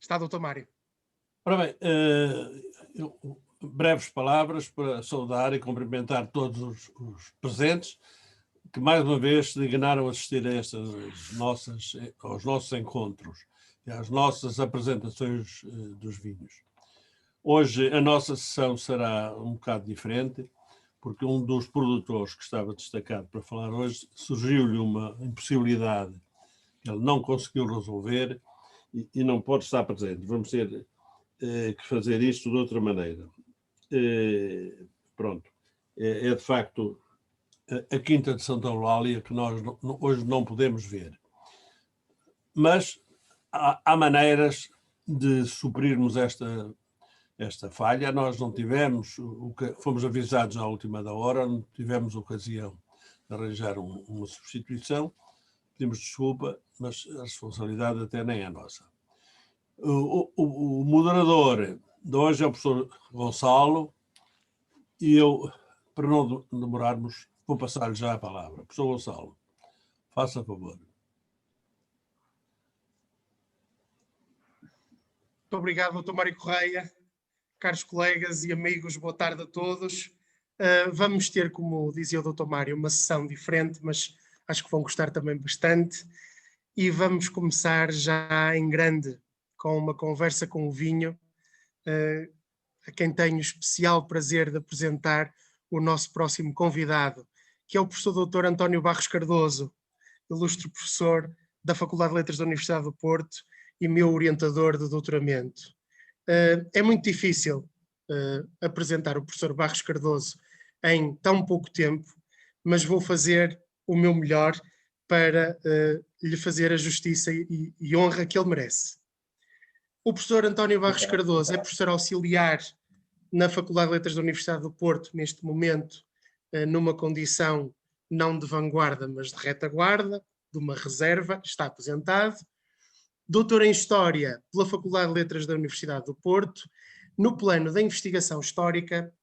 Está, doutor Mário. Ora bem, breves palavras para saudar e cumprimentar todos os presentes que mais uma vez se dignaram a assistir a aos nossos encontros e às nossas apresentações dos vinhos. Hoje a nossa sessão será um bocado diferente, porque um dos produtores que estava destacado para falar hoje surgiu-lhe uma impossibilidade que ele não conseguiu resolver e não pode estar presente. Vamos ter que fazer isto de outra maneira. Pronto. É de facto a Quinta de Santa Eulália que nós hoje não podemos ver. Mas há maneiras de suprirmos esta falha. Nós não tivemos, fomos avisados na última da hora, não tivemos ocasião de arranjar uma substituição. Pedimos desculpa, mas a responsabilidade até nem é nossa. O moderador de hoje é o professor Gonçalo e eu, para não demorarmos, vou passar-lhe já a palavra. Professor Gonçalo, faça favor. Muito obrigado, doutor Mário Correia. Caros colegas e amigos, boa tarde a todos. Vamos ter, como dizia o doutor Mário, uma sessão diferente, mas acho que vão gostar também bastante. E vamos começar já em grande, com uma conversa com o vinho, a quem tenho o especial prazer de apresentar o nosso próximo convidado, que é o professor doutor António Barros Cardoso, ilustre professor da Faculdade de Letras da Universidade do Porto e meu orientador de doutoramento. É muito difícil apresentar o professor Barros Cardoso em tão pouco tempo, mas vou fazer o meu melhor para lhe fazer a justiça e honra que ele merece. O professor António Barros Cardoso é professor auxiliar na Faculdade de Letras da Universidade do Porto, neste momento, numa condição não de vanguarda, mas de retaguarda, de uma reserva, está aposentado. Doutor em História pela Faculdade de Letras da Universidade do Porto, no plano da investigação histórica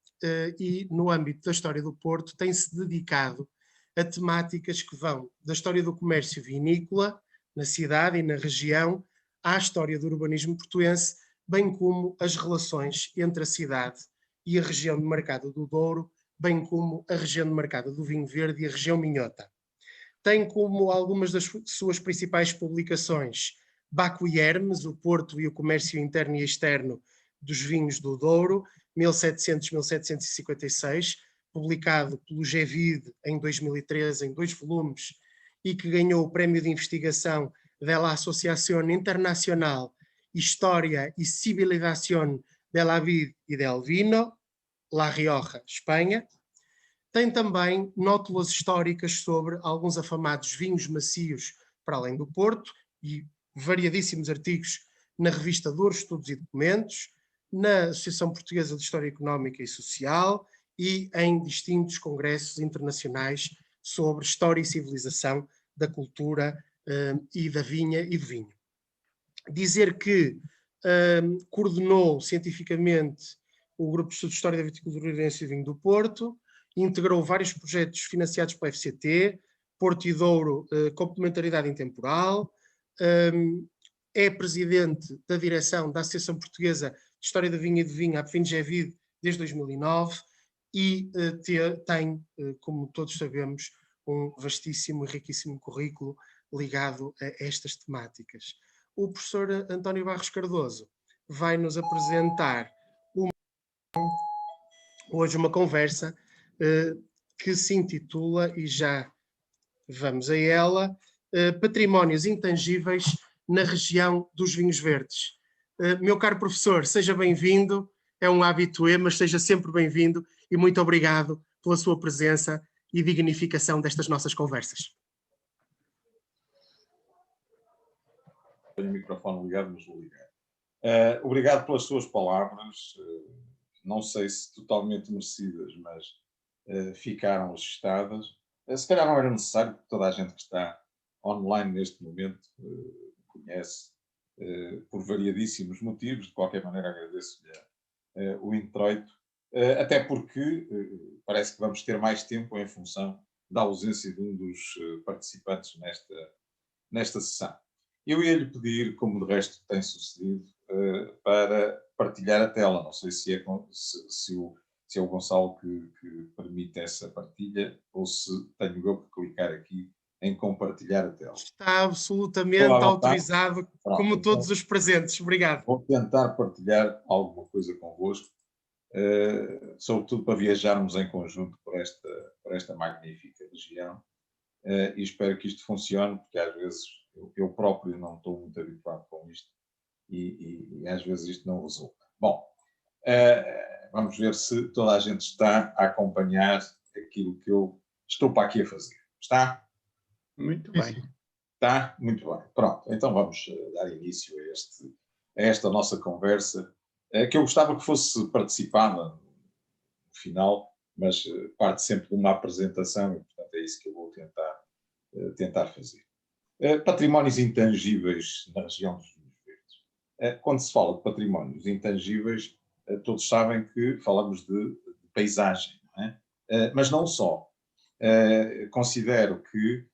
e no âmbito da história do Porto, tem-se dedicado a temáticas que vão da história do comércio vinícola, na cidade e na região, à história do urbanismo portuense, bem como as relações entre a cidade e a região de mercado do Douro, bem como a região de mercado do vinho verde e a região minhota. Tem como algumas das suas principais publicações Baco e Hermes, o Porto e o comércio interno e externo dos vinhos do Douro, 1700-1756, publicado pelo GEVID em 2013 em 2 volumes e que ganhou o prémio de investigação da Associação Internacional História e Civilización de la Vid y del Vino, La Rioja, Espanha. Tem também nótulas históricas sobre alguns afamados vinhos macios para além do Porto e variadíssimos artigos na revista Douro Estudos e Documentos, na Associação Portuguesa de História Económica e Social e em distintos congressos internacionais sobre história e civilização da cultura e da vinha e do vinho. Dizer que coordenou cientificamente o Grupo de Estudos de História da Viticultura e Vinho do Porto, integrou vários projetos financiados pela FCT, Porto e Douro, complementaridade intemporal, é presidente da direção da Associação Portuguesa de História da Vinha e do Vinho, a APVINGEVID, desde 2009, e tem, como todos sabemos, um vastíssimo e riquíssimo currículo ligado a estas temáticas. O professor António Barros Cardoso vai nos apresentar hoje uma conversa que se intitula, e já vamos a ela, Patrimónios Intangíveis na Região dos Vinhos Verdes. Meu caro professor, seja bem-vindo, é um habitué, mas seja sempre bem-vindo e muito obrigado pela sua presença e dignificação destas nossas conversas. Tenho o microfone ligado, mas vou ligar. Obrigado pelas suas palavras, não sei se totalmente merecidas, mas ficaram registadas. Se calhar não era necessário, porque toda a gente que está online neste momento conhece por variadíssimos motivos. De qualquer maneira, agradeço-lhe o introito, até porque parece que vamos ter mais tempo em função da ausência de um dos participantes nesta sessão. Eu ia-lhe pedir, como de resto tem sucedido, para partilhar a tela. Não sei se é o Gonçalo que permite essa partilha ou se tenho eu que clicar aqui em compartilhar a tela. Está Estou absolutamente à vontade? autorizado, Pronto, como então todos os presentes. Obrigado. vou tentar partilhar alguma coisa convosco, sobretudo para viajarmos em conjunto por esta magnífica região, e espero que isto funcione, porque às vezes eu próprio não estou muito habituado com isto e às vezes isto não resulta. Bom, vamos ver se toda a gente está a acompanhar aquilo que eu estou para aqui a fazer. Está? Muito Sim, bem. sim. Está? Muito bem. Pronto, então vamos dar início a esta nossa conversa, que eu gostava que fosse participada no final, mas parte sempre de uma apresentação e, portanto, é isso que eu vou tentar fazer. Patrimónios intangíveis na região dos Vinhos Verdes. Quando se fala de patrimónios intangíveis, todos sabem que falamos de paisagem, não é? Mas não só. Considero que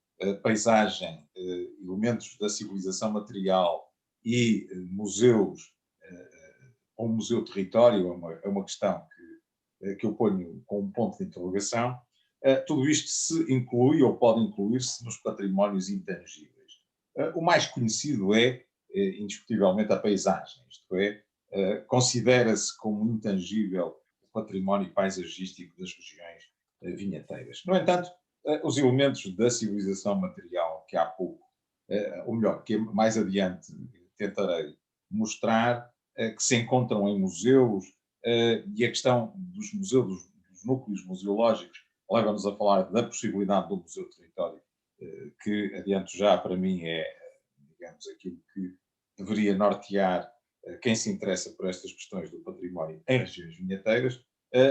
paisagem, elementos da civilização material e museus, ou museu território, é uma questão que eu ponho com um ponto de interrogação. Tudo isto se inclui ou pode incluir-se nos patrimónios intangíveis. O mais conhecido é, indiscutivelmente, a paisagem, isto é, considera-se como intangível o património paisagístico das regiões vinheteiras. No entanto, os elementos da civilização material, que há pouco, ou melhor, que mais adiante tentarei mostrar, que se encontram em museus, e a questão dos museus, dos núcleos museológicos, leva-nos a falar da possibilidade do Museu Território, que adianto já para mim é, digamos, aquilo que deveria nortear quem se interessa por estas questões do património em regiões vinheteiras,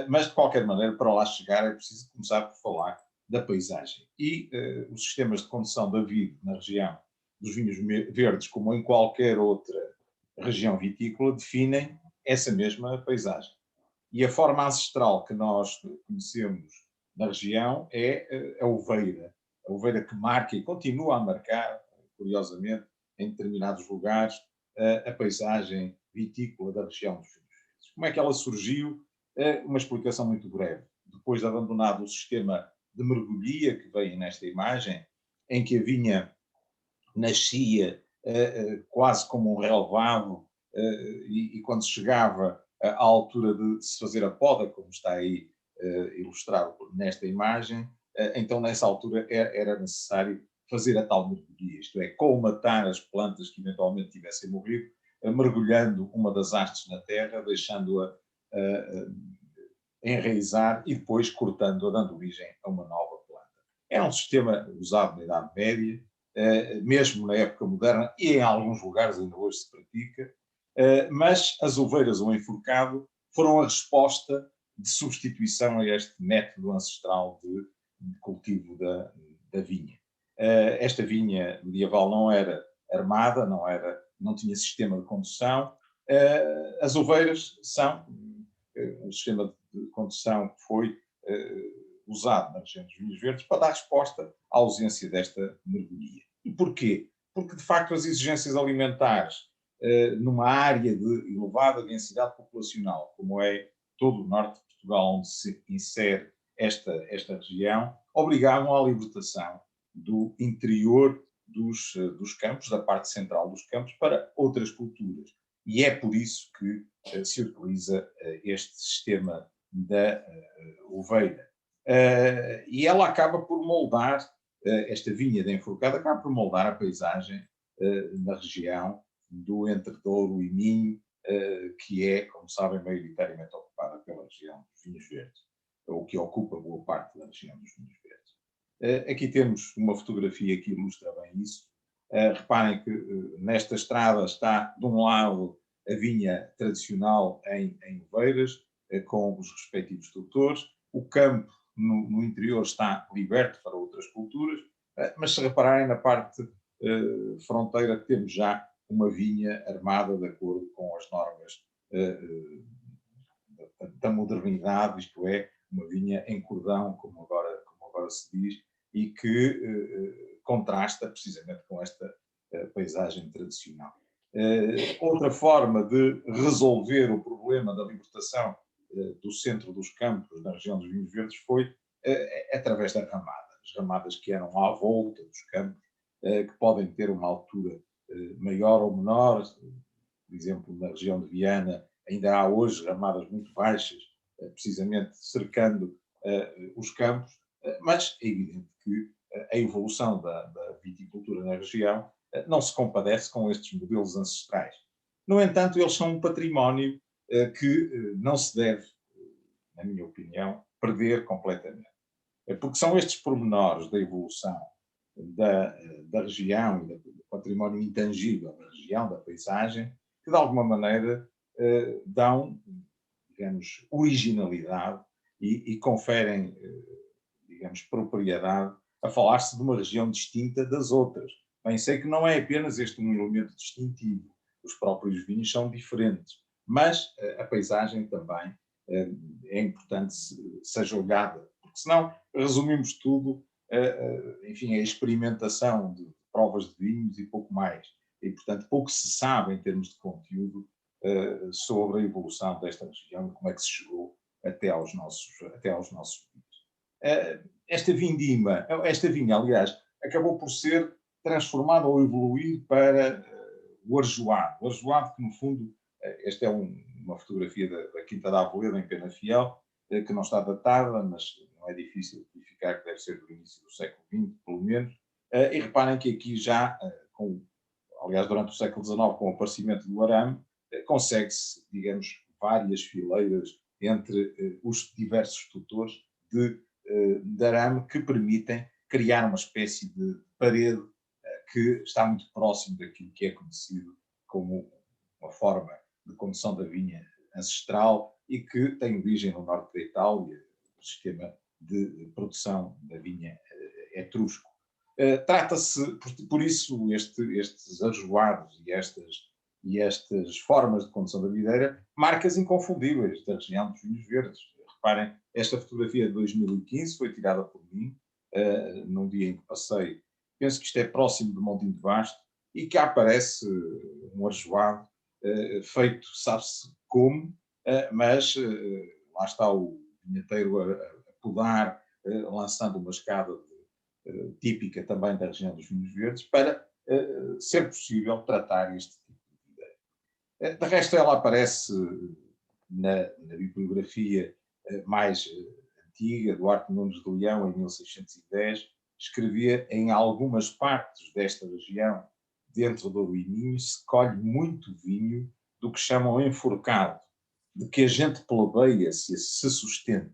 mas de qualquer maneira, para lá chegar é preciso começar por falar da paisagem. E os sistemas de condução da vide na região dos vinhos verdes, como em qualquer outra região vitícola, definem essa mesma paisagem. E a forma ancestral que nós conhecemos na região é a oveira que marca e continua a marcar, curiosamente, em determinados lugares, a paisagem vitícola da região dos Vinhos Verdes. Como é que ela surgiu? Uma explicação muito breve. Depois de abandonado o sistema de mergulhia que veio nesta imagem, em que a vinha nascia quase como um relevado, e quando se chegava à altura de se fazer a poda, como está aí ilustrado nesta imagem, então nessa altura era necessário fazer a tal mergulhia, isto é, colmatar as plantas que eventualmente tivessem morrido, mergulhando uma das hastes na terra, deixando-a enraizar e depois cortando-a, dando origem a uma nova planta. Era um sistema usado na Idade Média, mesmo na época moderna, e em alguns lugares ainda hoje se pratica, mas as ovelhas ou enforcado foram a resposta de substituição a este método ancestral de cultivo da vinha. Esta vinha medieval não era armada, não tinha sistema de condução. As ovelhas são um sistema de condução que foi usado na região dos Vinhos Verdes para dar resposta à ausência desta mergulhia. E porquê? Porque, de facto, as exigências alimentares numa área de elevada densidade populacional, como é todo o norte de Portugal, onde se insere esta região, obrigavam à libertação do interior dos campos, da parte central dos campos, para outras culturas. E é por isso que se utiliza este sistema da ovelha. E ela acaba por moldar, esta vinha de enforcado, acaba por moldar a paisagem na região do Entre Douro e Minho, que é, como sabem, maioritariamente ocupada pela região dos Vinhos Verdes, ou que ocupa boa parte da região dos Vinhos Verdes. Aqui temos uma fotografia que ilustra bem isso. Reparem que nesta estrada está, de um lado, a vinha tradicional em oveiras, com os respectivos tutores. O campo no interior está liberto para outras culturas, mas se repararem na parte fronteira temos já uma vinha armada de acordo com as normas da modernidade, isto é, uma vinha em cordão, como agora se diz, e que contrasta precisamente com esta paisagem tradicional. Outra forma de resolver o problema da libertação do centro dos campos, na região dos vinhos verdes, foi através da ramada. As ramadas que eram à volta dos campos, que podem ter uma altura maior ou menor. Por exemplo, na região de Viana, ainda há hoje ramadas muito baixas, precisamente cercando os campos, mas é evidente que a evolução da viticultura na região não se compadece com estes modelos ancestrais. No entanto, eles são um património que não se deve, na minha opinião, perder completamente. Porque são estes pormenores da evolução da região e do património intangível da região, da paisagem, que de alguma maneira dão, digamos, originalidade e conferem, digamos, propriedade a falar-se de uma região distinta das outras. Bem, sei que não é apenas este um elemento distintivo, os próprios vinhos são diferentes, mas a paisagem também é importante seja olhada, porque senão resumimos tudo, enfim, a experimentação de provas de vinhos e pouco mais. E, portanto, pouco se sabe em termos de conteúdo sobre a evolução desta região e como é que se chegou até aos nossos vinhos. Esta vinha, aliás, acabou por ser transformada ou evoluir para o arjoado. O arjoado que, no fundo, esta é uma fotografia da Quinta da Arvoredo, em Penafiel, que não está datada, mas não é difícil verificar que deve ser do início do século XX, pelo menos. E reparem que aqui já, aliás, durante o século XIX, com o aparecimento do arame, consegue-se, digamos, várias fileiras entre os diversos tutores de arame que permitem criar uma espécie de parede que está muito próximo daquilo que é conhecido como uma forma de condução da vinha ancestral e que tem origem no norte da Itália, o sistema de produção da vinha etrusco. Trata-se, por isso, estes arjoados e estas formas de condução da videira, marcas inconfundíveis da região dos vinhos verdes. Reparem, esta fotografia de 2015 foi tirada por mim, num dia em que passei, penso que isto é próximo de Montinho de Basto, e cá aparece um arjoado feito, sabe-se como, mas lá está o vinheteiro a podar, lançando uma escada típica também da região dos vinhos verdes, para ser possível tratar este tipo de videira. De resto, ela aparece na bibliografia mais antiga, Duarte Nunes de Leão, em 1610, escrevia: em algumas partes desta região, dentro do Douro e Minho, se colhe muito vinho do que chamam enforcado, de que a gente plebeia se sustenta,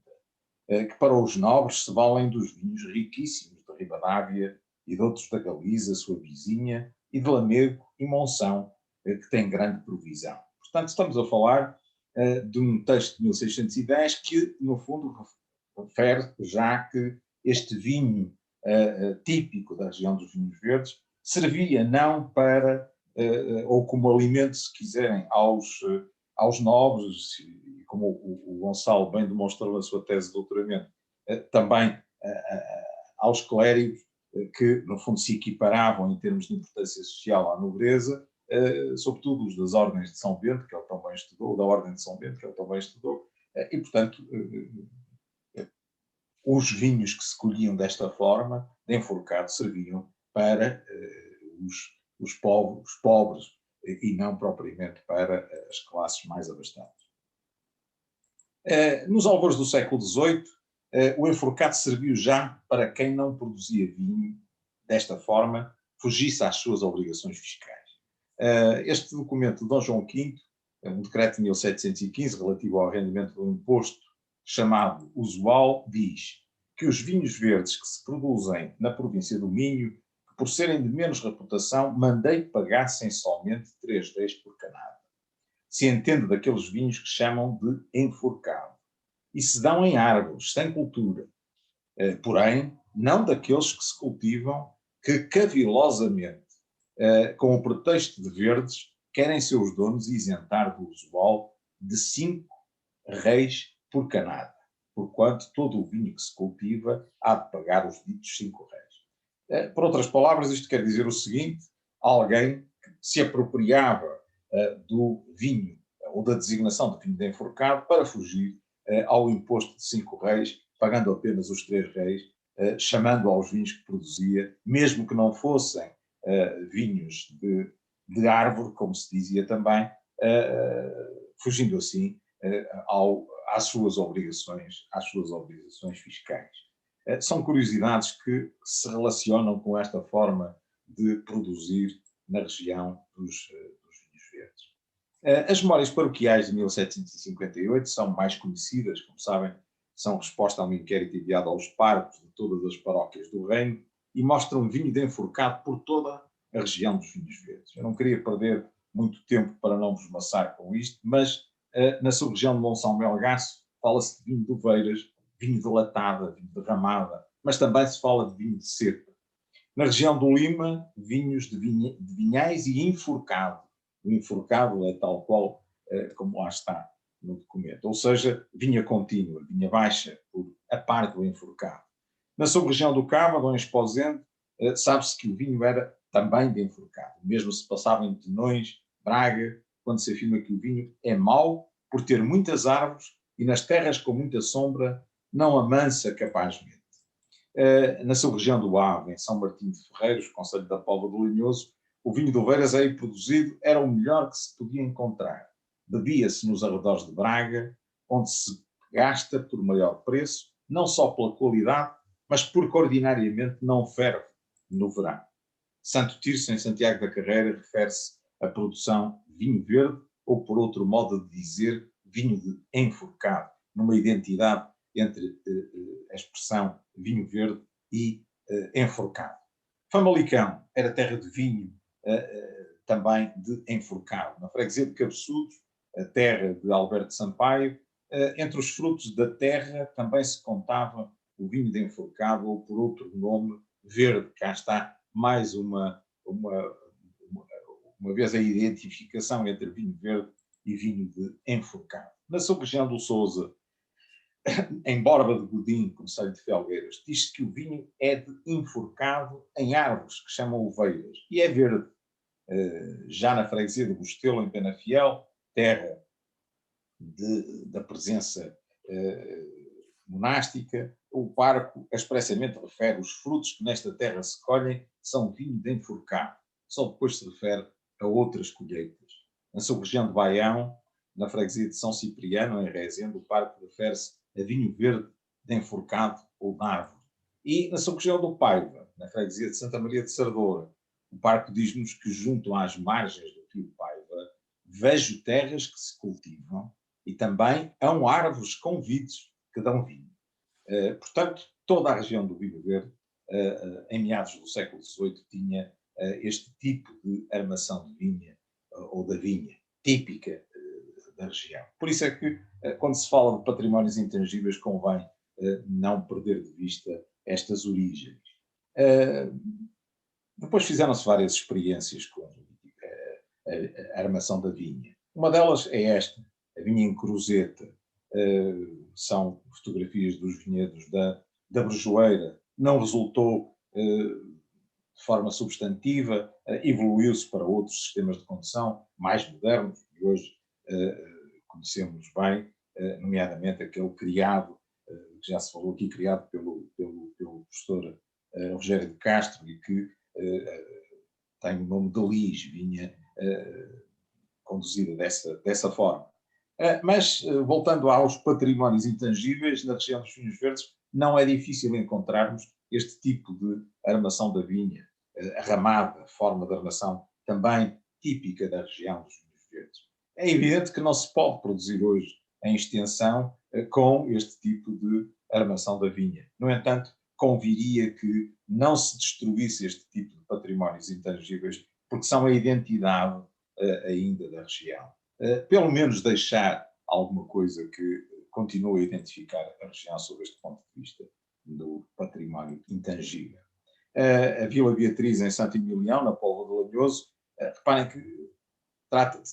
que para os nobres se valem dos vinhos riquíssimos de Ribadávia e de outros da Galiza, sua vizinha, e de Lamego e Monção, que tem grande provisão. Portanto, estamos a falar de um texto de 1610 que, no fundo, refere já que este vinho típico da região dos vinhos verdes servia não para, ou como alimento, se quiserem, aos nobres, e como o Gonçalo bem demonstrou na sua tese de doutoramento, também aos clérigos, que no fundo se equiparavam em termos de importância social à nobreza, sobretudo os das ordens de São Bento, que ele também estudou, da ordem de São Bento, que ele também estudou, e portanto os vinhos que se colhiam desta forma, de enforcado, serviam para os pobres e não propriamente para as classes mais abastadas. Nos albores do século XVIII, o enforcado serviu já para quem não produzia vinho desta forma, fugisse às suas obrigações fiscais. Este documento de Dom João V, um decreto de 1715 relativo ao rendimento do imposto chamado usual, diz que os vinhos verdes que se produzem na província do Minho, que por serem de menos reputação, mandei que pagassem somente 3,10 por canada. Se entende daqueles vinhos que chamam de enforcado, e se dão em árvores, sem cultura, porém, não daqueles que se cultivam, que cavilosamente, com o pretexto de verdes, querem seus donos isentar do usual de 5 reis por canada, porquanto todo o vinho que se cultiva há de pagar os ditos 5 reis. Por outras palavras, isto quer dizer o seguinte: alguém que se apropriava do vinho, ou da designação de vinho de enforcado, para fugir ao imposto de 5 reis, pagando apenas os 3 reis, chamando aos vinhos que produzia, mesmo que não fossem vinhos de árvore, como se dizia também, fugindo assim às suas obrigações fiscais. São curiosidades que se relacionam com esta forma de produzir na região dos vinhos verdes. As memórias paroquiais de 1758 são mais conhecidas, como sabem, são resposta a um inquérito enviado aos párocos de todas as paróquias do reino e mostram vinho de enforcado por toda a região dos vinhos verdes. Eu não queria perder muito tempo para não vos maçar com isto, mas na sub-região de Monção Melgaço fala-se de vinho de uveiras, vinho de latada, vinho de ramada, mas também se fala de vinho de cepa. Na região do Lima, vinhos de vinhais e enforcado. O enforcado é tal qual como lá está no documento, ou seja, vinha contínua, vinha baixa, por a par do enforcado. Na sub-região do Cávado, em Esposende, sabe-se que o vinho era também de enforcado, mesmo se passava em Tenões, Braga, quando se afirma que o vinho é mau por ter muitas árvores e nas terras com muita sombra não amansa capazmente. Na sub-região do Ave, em São Martinho de Ferreiros, concelho da Póvoa do Linhoso, o vinho de uveiras aí produzido era o melhor que se podia encontrar. Bebia-se nos arredores de Braga, onde se gasta por maior preço, não só pela qualidade, mas porque ordinariamente não ferve no verão. Santo Tirso, em Santiago da Carreira, refere-se à produção vinho verde, ou por outro modo de dizer, vinho de enforcado, numa identidade entre a expressão vinho verde e enforcado. Famalicão era terra de vinho, também de enforcado. Na freguesia de Cabeçudos, a terra de Alberto Sampaio, entre os frutos da terra também se contava o vinho de enforcado, ou por outro nome, verde. Cá está mais uma vez a identificação entre vinho verde e vinho de enforcado. Na sub-região do Sousa, em Borba de Godim, concelho de Felgueiras, diz-se que o vinho é de enforcado em árvores que chamam uveiras, e é verde. Já na freguesia de Bostelo, em Penafiel, terra da presença monástica, o pároco expressamente refere os frutos que nesta terra se colhem são vinho de enforcado. Só depois se refere a outras colheitas. Na sub-região de Baião, na freguesia de São Cipriano, em Rezende, o pároco refere-se a vinho verde de enforcado ou de árvore. E na sub-região do Paiva, na freguesia de Santa Maria de Sardoura, o pároco diz-nos que junto às margens do rio Paiva vejo terras que se cultivam e também hão árvores com vides que dão vinho. Portanto, toda a região do vinho verde, em meados do século XVIII, tinha este tipo de armação de vinha, ou da vinha, típica da região. Por isso é que, quando se fala de patrimónios intangíveis, convém não perder de vista estas origens. Depois fizeram-se várias experiências com a armação da vinha. Uma delas é esta, a vinha em cruzeta. São fotografias dos vinhedos da Brejoeira. Não resultou de forma substantiva, evoluiu-se para outros sistemas de condução mais modernos, e hoje conhecemos bem, nomeadamente aquele criado, que já se falou aqui, criado pelo professor Rogério de Castro, e que tem o nome de Lis, vinha conduzida dessa forma. Mas, voltando aos patrimónios intangíveis, na região dos vinhos verdes, não é difícil encontrarmos este tipo de armação da vinha, a ramada, forma de armação também típica da região dos vinhos verdes. É evidente que não se pode produzir hoje em extensão com este tipo de armação da vinha. No entanto, conviria que não se destruísse este tipo de patrimónios intangíveis, porque são a identidade ainda da região. Pelo menos deixar alguma coisa que continue a identificar a região sob este ponto de vista do património intangível. A Vila Beatriz, em Santo Emilião, na Póvoa do Lanhoso, reparem que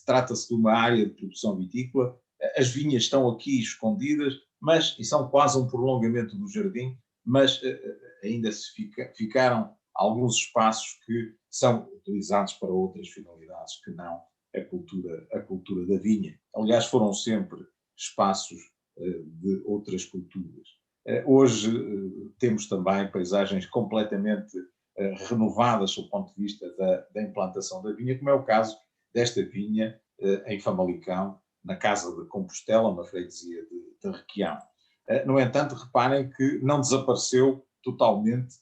trata-se de uma área de produção vitícola, as vinhas estão aqui escondidas, e são quase um prolongamento do jardim, mas ainda ficaram alguns espaços que são utilizados para outras finalidades que não a cultura da vinha. Aliás, foram sempre espaços de outras culturas. Hoje temos também paisagens completamente renovadas do ponto de vista da implantação da vinha, como é o caso desta vinha em Famalicão, na Casa de Compostela, na freguesia de Requião. No entanto, reparem que não desapareceu totalmente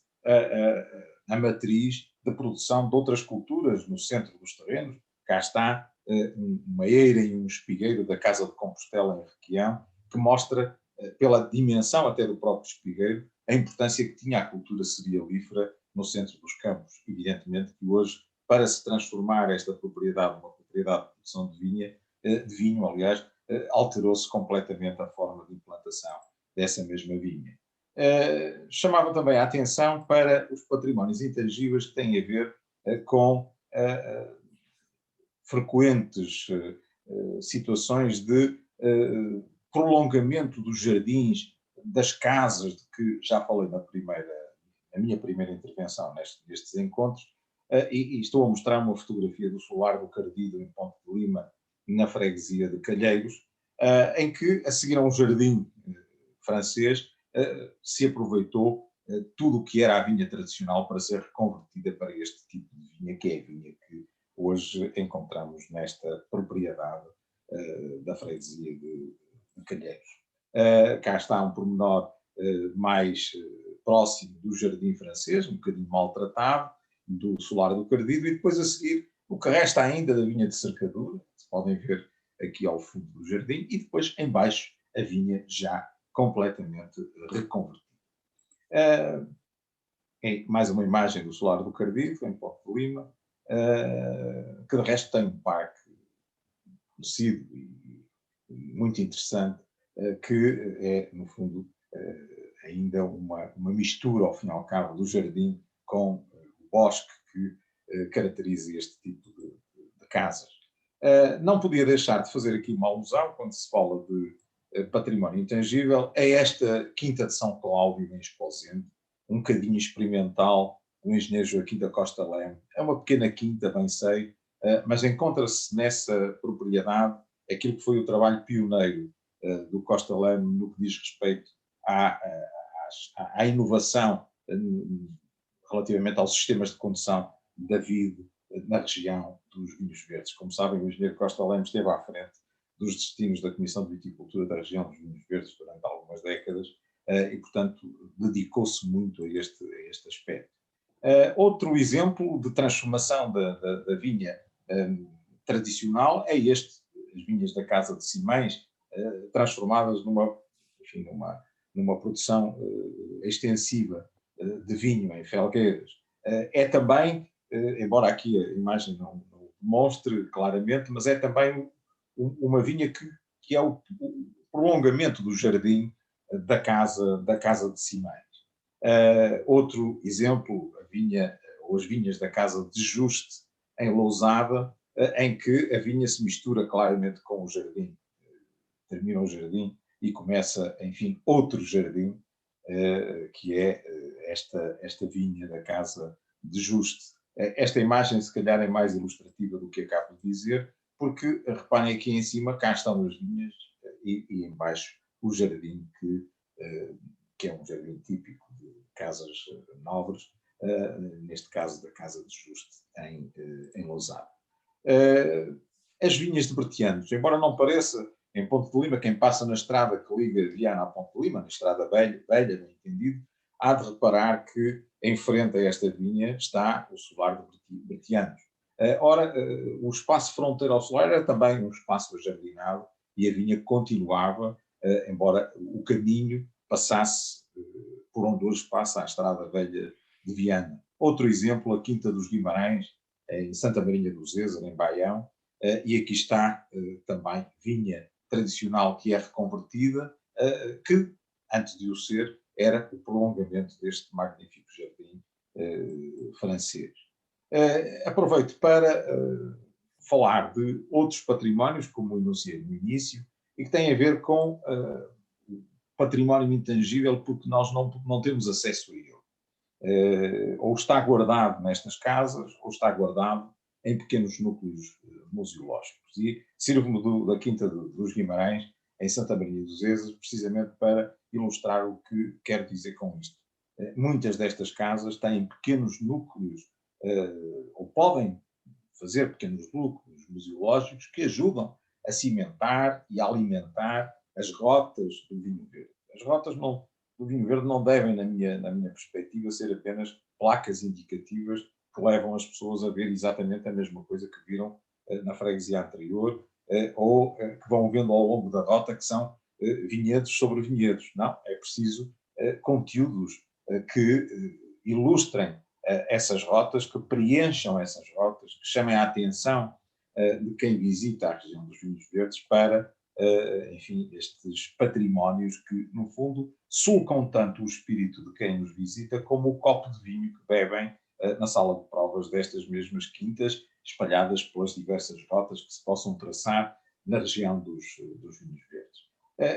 a matriz de produção de outras culturas no centro dos terrenos. Cá está uma eira e um espigueiro da Casa de Compostela em Requião, que mostra, pela dimensão até do próprio espigueiro, a importância que tinha a cultura cerealífera no centro dos campos. Evidentemente que hoje, para se transformar esta propriedade numa propriedade de produção de vinho, aliás, alterou-se completamente a forma de implantação dessa mesma vinha. Chamava também a atenção para os patrimónios intangíveis que têm a ver com frequentes situações de prolongamento dos jardins, das casas, de que já falei na minha primeira intervenção nestes encontros, e estou a mostrar uma fotografia do Solar do Cardido, em Ponte de Lima, na freguesia de Calheiros, em que, a seguir a um jardim francês, se aproveitou tudo o que era a vinha tradicional para ser reconvertida para este tipo de vinha, que é a vinha que hoje encontramos nesta propriedade da freguesia de Calheiros. Cá está um pormenor mais próximo do jardim francês, um bocadinho maltratado, do Solar do Cardido, e depois a seguir o que resta ainda da vinha de cercadura, que se podem ver aqui ao fundo do jardim, e depois em baixo a vinha já completamente reconvertida. Mais uma imagem do Solar do Cardido, em Ponte de Lima, que de resto tem um parque conhecido e muito interessante, que é, no fundo, ainda uma mistura, ao fim e ao cabo, do jardim com o bosque que caracteriza este tipo de casas. Não podia deixar de fazer aqui uma alusão, quando se fala de património intangível, a esta Quinta de São Cláudio, em Esposende, um bocadinho experimental, do engenheiro Joaquim da Costa Leme. É uma pequena quinta, bem sei, mas encontra-se nessa propriedade aquilo que foi o trabalho pioneiro do Costa Leme no que diz respeito à inovação relativamente aos sistemas de condução da vide na região dos vinhos verdes. Como sabem, o engenheiro Costa Leme esteve à frente dos destinos da Comissão de Viticultura da região dos vinhos verdes durante algumas décadas e, portanto, dedicou-se muito a este aspecto. Outro exemplo de transformação da vinha tradicional é as vinhas da Casa de Simões, transformadas numa produção extensiva de vinho em felgueiras. É também, embora aqui a imagem não mostre claramente, mas é também uma vinha que é o prolongamento do jardim da casa de Simões. Outro exemplo, as vinhas da Casa de Juste, em Lousada, em que a vinha se mistura claramente com o jardim. Termina o jardim e começa, enfim, outro jardim, que é esta vinha da Casa de Juste. Esta imagem, se calhar, é mais ilustrativa do que acabo de dizer, porque, reparem aqui em cima, cá estão as vinhas e em baixo o jardim, que é um jardim típico de casas nobres, neste caso da Casa de Juste, em Lousada. As vinhas de Bertianos, embora não pareça, em Ponte de Lima, quem passa na estrada que liga Viana a Ponte de Lima, na estrada velha, bem entendido, há de reparar que em frente a esta vinha está o Solar de Bertianos. Ora, o espaço fronteiro ao solar era também um espaço ajardinado e a vinha continuava, embora o caminho passasse por onde hoje passa a estrada velha de Viana. Outro exemplo, a Quinta dos Guimarães, em Santa Marinha do Zézer, em Baião, e aqui está também vinha tradicional que é reconvertida, que, antes de o ser, era o prolongamento deste magnífico jardim francês. Aproveito para falar de outros patrimónios, como enunciei no início, e que têm a ver com património intangível, porque nós não temos acesso a ele. ou está guardado nestas casas, ou está guardado em pequenos núcleos museológicos. E sirvo-me da Quinta dos Guimarães, em Santa Maria dos Ezes, precisamente para ilustrar o que quero dizer com isto. Muitas destas casas têm pequenos núcleos, ou podem fazer pequenos núcleos museológicos que ajudam a cimentar e a alimentar as rotas do vinho verde. As rotas do vinho verde não devem, na minha perspectiva, ser apenas placas indicativas que levam as pessoas a ver exatamente a mesma coisa que viram na freguesia anterior, ou que vão vendo ao longo da rota, que são vinhedos sobre vinhedos. Não, é preciso conteúdos que ilustrem essas rotas, que preencham essas rotas, que chamem a atenção de quem visita a região dos vinhos verdes para, enfim, estes patrimónios que, no fundo, sulcam tanto o espírito de quem nos visita como o copo de vinho que bebem na sala de provas destas mesmas quintas, espalhadas pelas diversas rotas que se possam traçar na região dos vinhos verdes.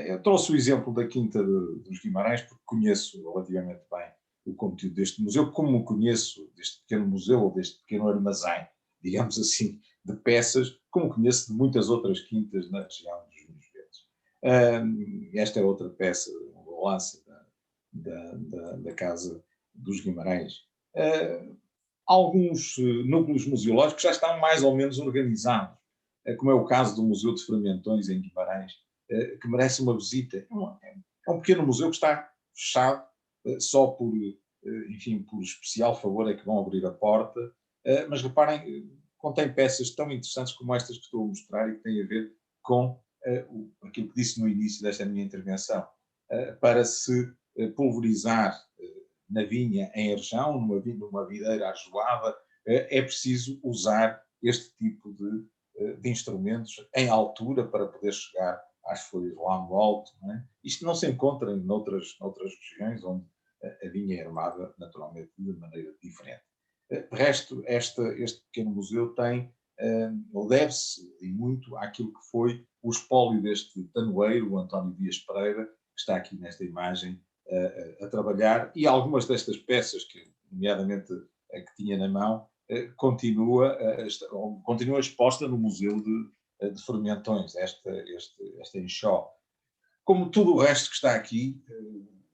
Eu trouxe o exemplo da Quinta dos Guimarães porque conheço relativamente bem o conteúdo deste museu, como conheço deste pequeno museu ou deste pequeno armazém, digamos assim, de peças, como conheço de muitas outras quintas na região dos vinhos verdes. Esta é outra peça, um relance da Casa dos Guimarães. Alguns núcleos museológicos já estão mais ou menos organizados, como é o caso do Museu de Fermentões em Guimarães, que merece uma visita. É um pequeno museu que está fechado, só por especial favor é que vão abrir a porta, mas reparem, contém peças tão interessantes como estas que estou a mostrar e que têm a ver com aquilo que disse no início desta minha intervenção. Para se pulverizar na vinha em Arjão, numa videira argelada, é preciso usar este tipo de instrumentos em altura para poder chegar às folhas lá no alto. Não é? Isto não se encontra noutras regiões onde a vinha é armada naturalmente de maneira diferente. De resto, este pequeno museu tem, ou deve-se muito àquilo que foi o espólio deste tanoeiro, o António Dias Pereira, que está aqui nesta imagem a trabalhar, e algumas destas peças, que nomeadamente a que tinha na mão, continua exposta no Museu de Fermentões, esta enxó. Como tudo o resto que está aqui,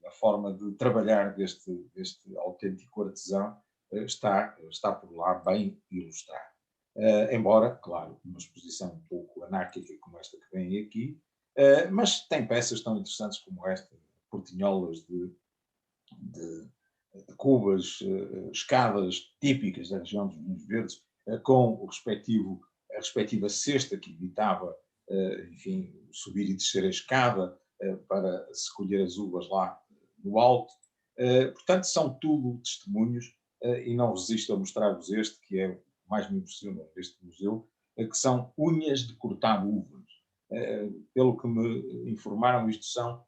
a forma de trabalhar deste autêntico artesão está por lá bem ilustrado. Embora, claro, uma exposição um pouco anárquica como esta que vem aqui, mas tem peças tão interessantes como esta, portinholas de cubas, escadas típicas da região dos vinhos verdes, com a respectiva cesta que evitava, enfim, subir e descer a escada para se colher as uvas lá no alto. Portanto, são tudo testemunhos, e não resisto a mostrar-vos este, que é o que mais me impressiona deste museu, que são unhas de cortar uvas. Pelo que me informaram, isto são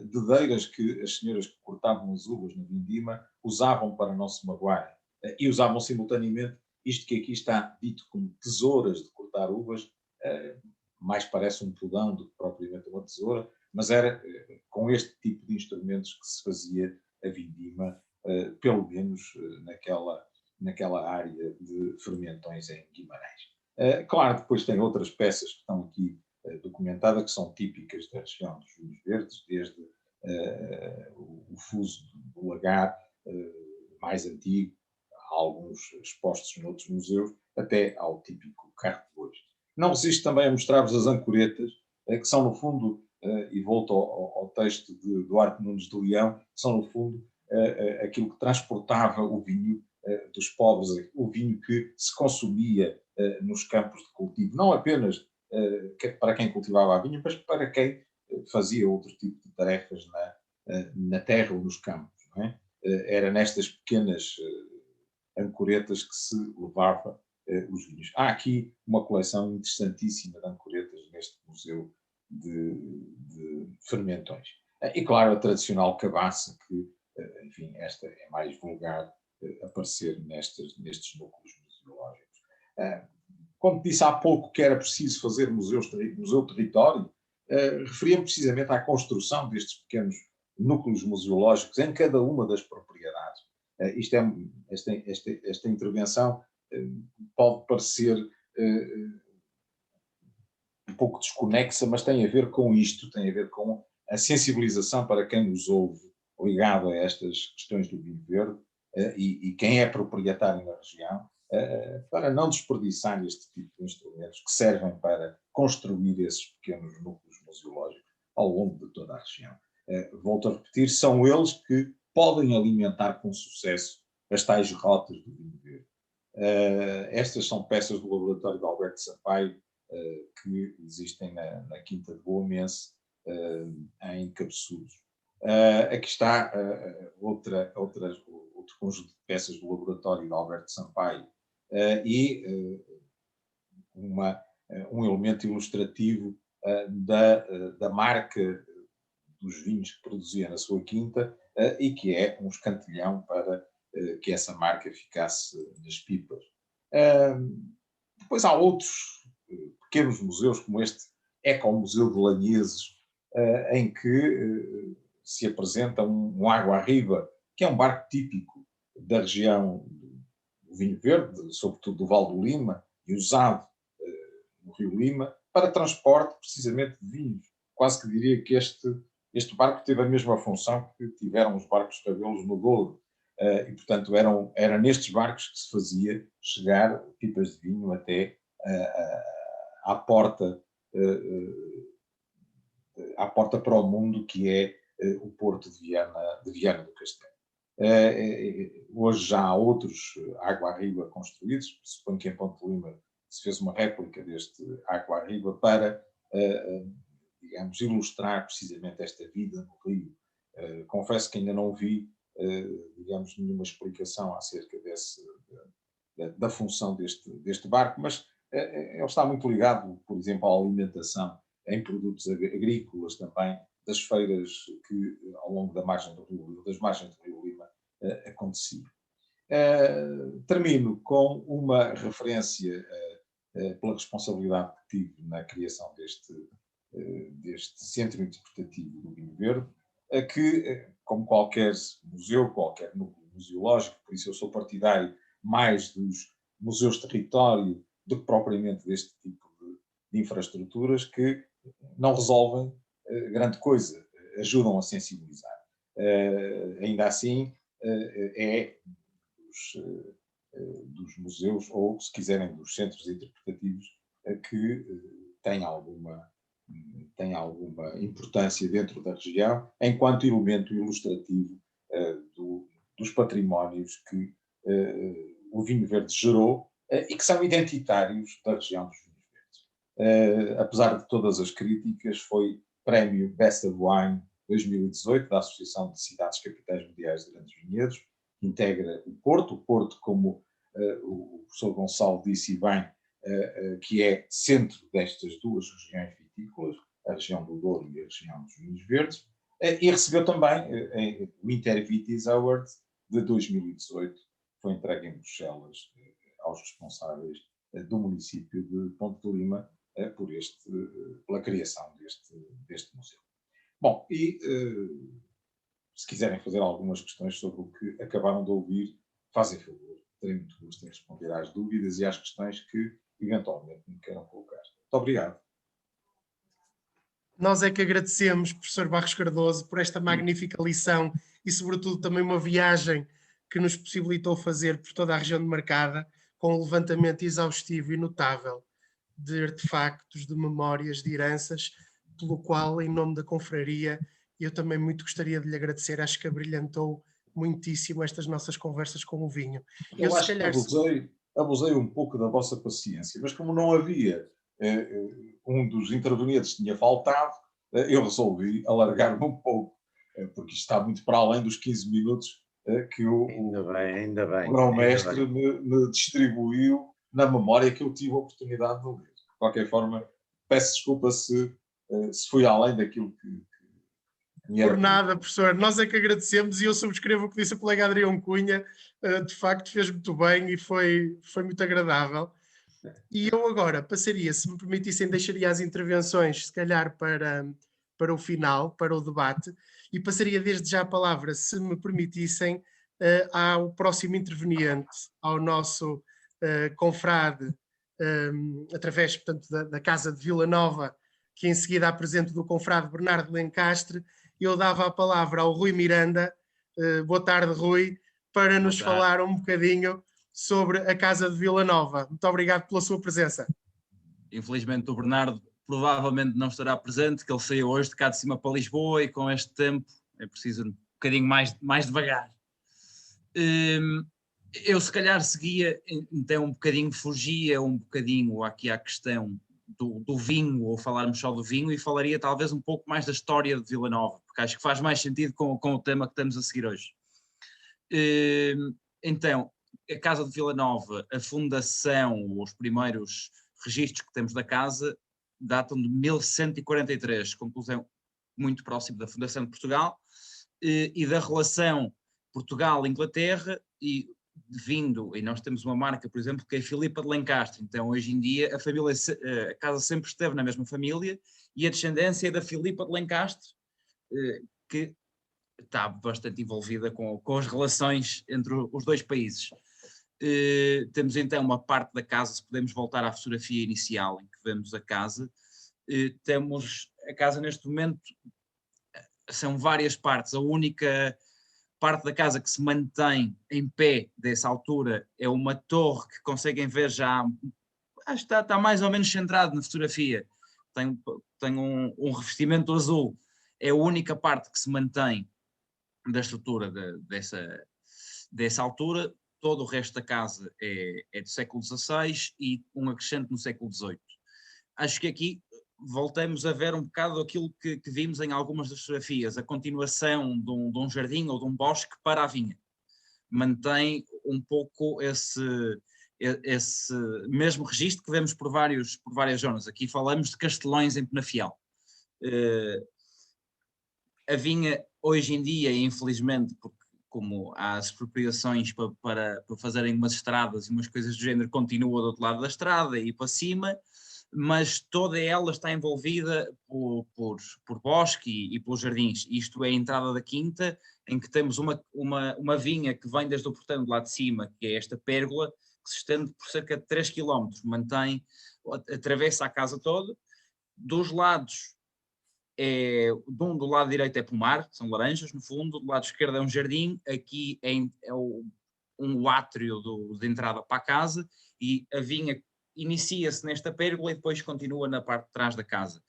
dedeiras que as senhoras que cortavam as uvas na vindima usavam para não se magoarem. E usavam simultaneamente isto que aqui está dito como tesouras de cortar uvas, mais parece um pudão do que propriamente uma tesoura, mas era com este tipo de instrumentos que se fazia a vindima, pelo menos naquela área de Fermentões em Guimarães. Claro, depois tem outras peças que estão aqui documentadas, que são típicas da região dos vinhos verdes, desde o fuso do lagar mais antigo, alguns expostos noutros museus, até ao típico carro de bois. Não resisto também a mostrar-vos as ancoretas, que são no fundo, e volto ao texto de Duarte Nunes de Leão, são no fundo aquilo que transportava o vinho dos pobres, o vinho que se consumia nos campos de cultivo, não apenas para quem cultivava a vinha, mas para quem fazia outro tipo de tarefas na terra ou nos campos. Não é? Era nestas pequenas ancoretas que se levava os vinhos. Há aqui uma coleção interessantíssima de ancoretas neste museu de Fermentões. E claro, a tradicional cabaça, que, enfim, esta é mais vulgar aparecer nestes núcleos museológicos. Como disse há pouco que era preciso fazer museu-território, referia-me precisamente à construção destes pequenos núcleos museológicos em cada uma das propriedades. Esta intervenção pode parecer um pouco desconexa, mas tem a ver com isto, tem a ver com a sensibilização para quem nos ouve ligado a estas questões do vinho verde e quem é proprietário na região, para não desperdiçar este tipo de instrumentos que servem para construir esses pequenos núcleos museológicos ao longo de toda a região. Volto a repetir, são eles que podem alimentar com sucesso as tais rotas do vinho verde. Estas são peças do laboratório de Alberto Sampaio que existem na Quinta de Boamense, em Cabeçudos. Aqui está outro conjunto de peças do laboratório de Alberto Sampaio e um elemento ilustrativo da marca dos vinhos que produzia na sua quinta e que é um escantilhão para que essa marca ficasse nas pipas. Depois há outros pequenos museus, como este Ecomuseu de Lanheses, em que se apresenta um Água Arriba, que é um barco típico da região do Vinho Verde, sobretudo do Val do Lima, e usado no Rio Lima, para transporte precisamente de vinhos. Quase que diria que este barco teve a mesma função que tiveram os barcos Rabelos no Douro. E, portanto, era nestes barcos que se fazia chegar pipas de vinho até à porta para o mundo, que é o Porto de Viana do Castelo. Hoje já há outros Água Arriba construídos. Suponho que em Ponte de Lima se fez uma réplica deste Água Arriba para, digamos, ilustrar precisamente esta vida no Rio. Confesso que ainda não vi, digamos, nenhuma explicação acerca da função deste barco, mas ele está muito ligado, por exemplo, à alimentação em produtos agrícolas também, das feiras que ao longo das margens do Rio Lima aconteciam. Termino com uma referência pela responsabilidade que tive na criação deste Centro Interpretativo do Vinho Verde, que, como qualquer museu, qualquer núcleo museológico, por isso eu sou partidário mais dos museus de território do que propriamente deste tipo de infraestruturas, que não resolvem grande coisa, ajudam a sensibilizar. Ainda assim, é dos museus, ou se quiserem dos centros interpretativos, que têm alguma importância dentro da região, enquanto elemento ilustrativo dos patrimónios que o vinho verde gerou e que são identitários da região dos vinhos verdes. Apesar de todas as críticas, foi prémio Best of Wine 2018 da Associação de Cidades Capitais Mundiais de Grandes Vinhedos, que integra o Porto, como o professor Gonçalo disse bem, que é centro destas duas regiões vitícolas, a região do Douro e a região dos vinhos verdes, e recebeu também o Intervitis Award de 2018, que foi entregue em Bruxelas aos responsáveis do município de Ponte de Lima pela criação deste museu. Bom, e se quiserem fazer algumas questões sobre o que acabaram de ouvir, fazem favor, terei muito gosto em responder às dúvidas e às questões que eventualmente me queiram colocar. Muito obrigado. Nós é que agradecemos, professor Barros Cardoso, por esta magnífica lição e, sobretudo, também uma viagem que nos possibilitou fazer por toda a região demarcada, com um levantamento exaustivo e notável de artefactos, de memórias, de heranças, pelo qual, em nome da confraria, eu também muito gostaria de lhe agradecer. Acho que abrilhantou muitíssimo estas nossas conversas com o vinho. Eu acho que abusei um pouco da vossa paciência, mas como não havia um dos intervenientes tinha faltado, eu resolvi alargar-me um pouco, porque isto está muito para além dos 15 minutos que o grão-mestre me distribuiu na memória que eu tive a oportunidade de ler. De qualquer forma, peço desculpa se fui além daquilo que Por nada, professor. Nós é que agradecemos e eu subscrevo o que disse o colega Adrião Cunha. De facto, fez muito bem e foi muito agradável. E eu agora passaria, se me permitissem, deixaria as intervenções, se calhar, para o final, para o debate, e passaria desde já a palavra, se me permitissem, ao próximo interveniente, ao nosso confrade, através, portanto, da Casa de Vila Nova, que em seguida apresento do confrade Bernardo Lencastre, eu dava a palavra ao Rui Miranda. Boa tarde, Rui, para nos falar um bocadinho sobre a Casa de Vila Nova. Muito obrigado pela sua presença. Infelizmente o Bernardo provavelmente não estará presente, que ele saiu hoje de cá de cima para Lisboa e com este tempo é preciso um bocadinho mais devagar. Eu se calhar seguia, então um bocadinho fugia um bocadinho aqui à questão do vinho, ou falarmos só do vinho, e falaria talvez um pouco mais da história de Vila Nova, porque acho que faz mais sentido com o tema que estamos a seguir hoje. Então, a Casa de Vila Nova, a fundação, os primeiros registros que temos da casa, datam de 1143, conclusão muito próximo da fundação de Portugal, e da relação Portugal-Inglaterra, e vindo, e nós temos uma marca, por exemplo, que é a Filipa de Lencastre. Então, hoje em dia, a casa sempre esteve na mesma família, e a descendência é da Filipa de Lencastre, que está bastante envolvida com as relações entre os dois países. Temos então uma parte da casa, se podemos voltar à fotografia inicial em que vemos a casa, temos a casa neste momento, são várias partes. A única parte da casa que se mantém em pé dessa altura é uma torre que conseguem ver já, acho que está mais ou menos centrado na fotografia, tem um revestimento azul, é a única parte que se mantém da estrutura dessa altura. Todo o resto da casa é do século XVI e um acrescente no século XVIII. Acho que aqui voltamos a ver um bocado aquilo que vimos em algumas das fotografias, a continuação de um jardim ou de um bosque para a vinha. Mantém um pouco esse mesmo registro que vemos por várias zonas. Aqui falamos de Castelões em Penafiel. A vinha hoje em dia, infelizmente, porque como há as expropriações para fazerem umas estradas e umas coisas do género, continua do outro lado da estrada e para cima, mas toda ela está envolvida por bosque e pelos jardins. Isto é a entrada da quinta, em que temos uma vinha que vem desde o portão de lá de cima, que é esta pérgola, que se estende por cerca de 3 km, atravessa a casa toda. Dos lados, do lado direito é pomar, são laranjas no fundo, do lado esquerdo é um jardim, aqui um átrio de entrada para a casa, e a vinha inicia-se nesta pérgola e depois continua na parte de trás da casa.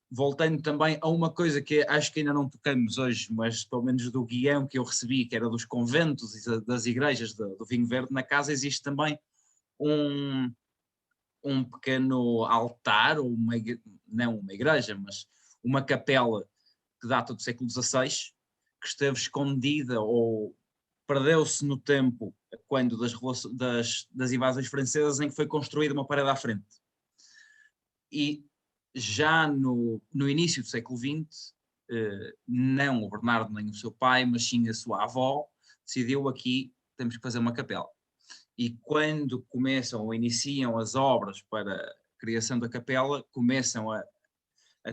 Voltando também a uma coisa que acho que ainda não tocamos hoje, mas pelo menos do guião que eu recebi, que era dos conventos e das igrejas do Vinho Verde, na casa existe também um pequeno altar, ou não uma igreja, mas uma capela que data do século XVI, que esteve escondida ou perdeu-se no tempo quando das invasões francesas, em que foi construída uma parede à frente. E já no início do século XX, não o Bernardo nem o seu pai, mas sim a sua avó, decidiu aqui, temos que fazer uma capela. E quando começam ou iniciam as obras para a criação da capela, começam a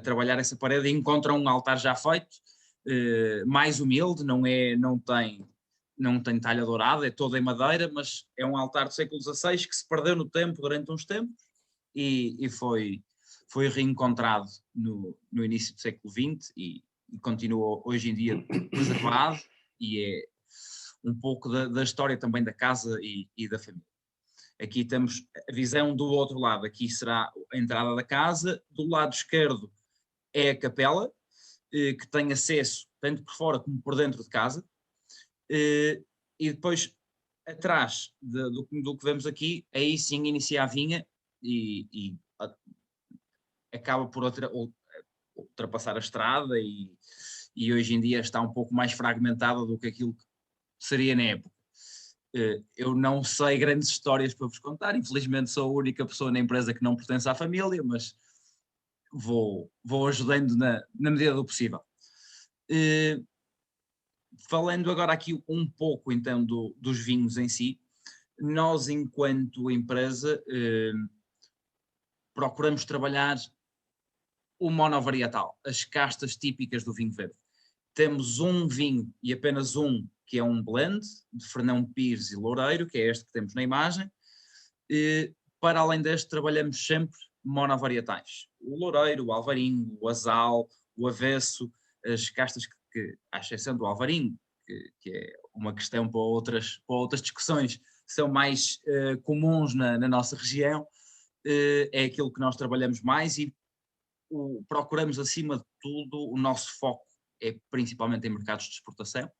trabalhar essa parede e encontram um altar já feito, mais humilde, não tem talha dourada, é todo em madeira, mas é um altar do século XVI que se perdeu no tempo durante uns tempos e foi reencontrado no início do século XX e continua hoje em dia preservado, e é um pouco da história também da casa e da família. Aqui temos a visão do outro lado, aqui será a entrada da casa, do lado esquerdo é a capela, que tem acesso tanto por fora como por dentro de casa, e depois atrás do que vemos aqui, aí sim inicia a vinha e acaba por ultrapassar a estrada e hoje em dia está um pouco mais fragmentada do que aquilo que seria na época. Eu não sei grandes histórias para vos contar, infelizmente sou a única pessoa na empresa que não pertence à família, mas vou ajudando na medida do possível. Falando agora aqui um pouco então dos vinhos em si, nós enquanto empresa procuramos trabalhar o monovarietal, as castas típicas do vinho verde. temos um vinho e apenas um, que é um blend, de Fernão Pires e Loureiro, que é este que temos na imagem. Para além deste, trabalhamos sempre monovarietais. O Loureiro, o Alvarinho, o Asal, o Avesso, as castas que à exceção do Alvarinho, que é uma questão para outras discussões, são mais comuns na nossa região, é aquilo que nós trabalhamos mais e procuramos, acima de tudo, o nosso foco é principalmente em mercados de exportação.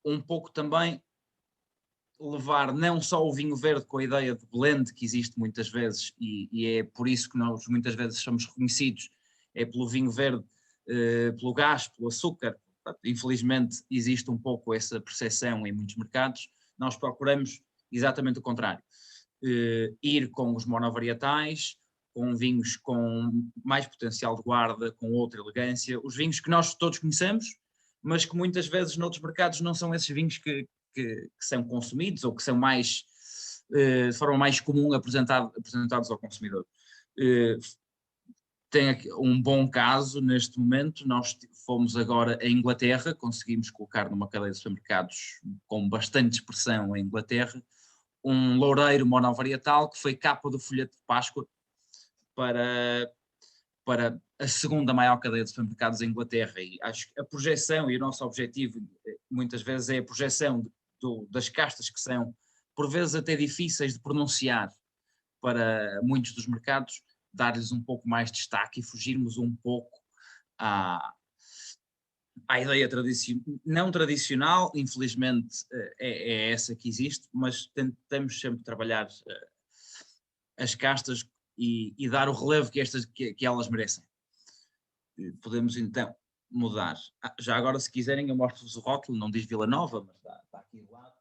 Um pouco também levar não só o vinho verde com a ideia de blend que existe muitas vezes e é por isso que nós muitas vezes somos reconhecidos, é pelo vinho verde, pelo gás, pelo açúcar. Infelizmente existe um pouco essa percepção em muitos mercados. Nós procuramos exatamente o contrário, ir com os monovarietais, com vinhos com mais potencial de guarda, com outra elegância, os vinhos que nós todos conhecemos, mas que muitas vezes noutros mercados não são esses vinhos que são consumidos ou que são mais, de forma mais comum apresentados ao consumidor. Tem aqui um bom caso neste momento, nós fomos agora à Inglaterra, conseguimos colocar numa cadeia de supermercados com bastante expressão em Inglaterra, um loureiro monovarietal que foi capa do folheto de Páscoa para a segunda maior cadeia de supermercados em Inglaterra, e acho que a projeção e o nosso objetivo muitas vezes é a projeção das castas que são por vezes até difíceis de pronunciar para muitos dos mercados, dar-lhes um pouco mais de destaque e fugirmos um pouco à ideia não tradicional, infelizmente é essa que existe, mas tentamos sempre trabalhar as castas e dar o relevo que elas merecem. Podemos então mudar. Já agora, se quiserem, eu mostro-vos o rótulo, não diz Vila Nova, mas está aqui do lado.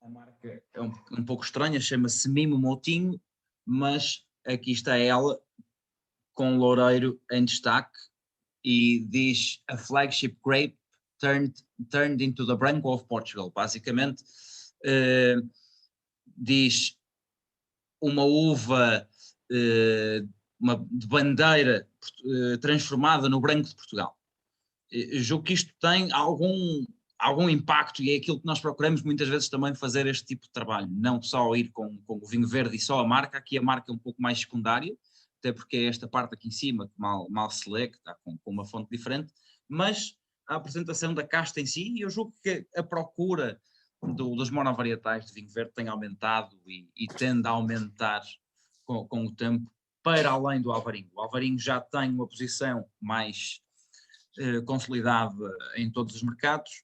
A marca é um pouco estranha, chama-se Mimo Moutinho, mas aqui está ela, com loureiro em destaque, e diz a flagship grape turned into the Branco of Portugal. Basicamente, diz uma uva de bandeira transformada no branco de Portugal. Julgo que isto tem algum impacto e é aquilo que nós procuramos muitas vezes também fazer este tipo de trabalho, não só ir com o vinho verde e só a marca, aqui a marca é um pouco mais secundária, até porque é esta parte aqui em cima que mal se lê, que está com uma fonte diferente, mas a apresentação da casta em si, e eu julgo que a procura dos monovarietais de vinho verde tem aumentado e tende a aumentar com o tempo, para além do Alvarinho. O Alvarinho já tem uma posição mais consolidada em todos os mercados.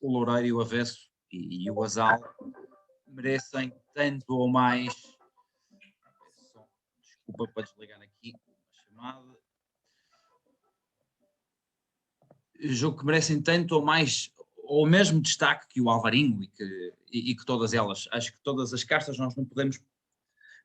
O Loureiro e o Avesso e o Asal merecem tanto ou mais. Desculpa para desligar aqui a chamada. Julgo que merecem tanto ou mais, ou mesmo destaque que o Alvarinho e que todas elas. Acho que todas as castas nós não podemos,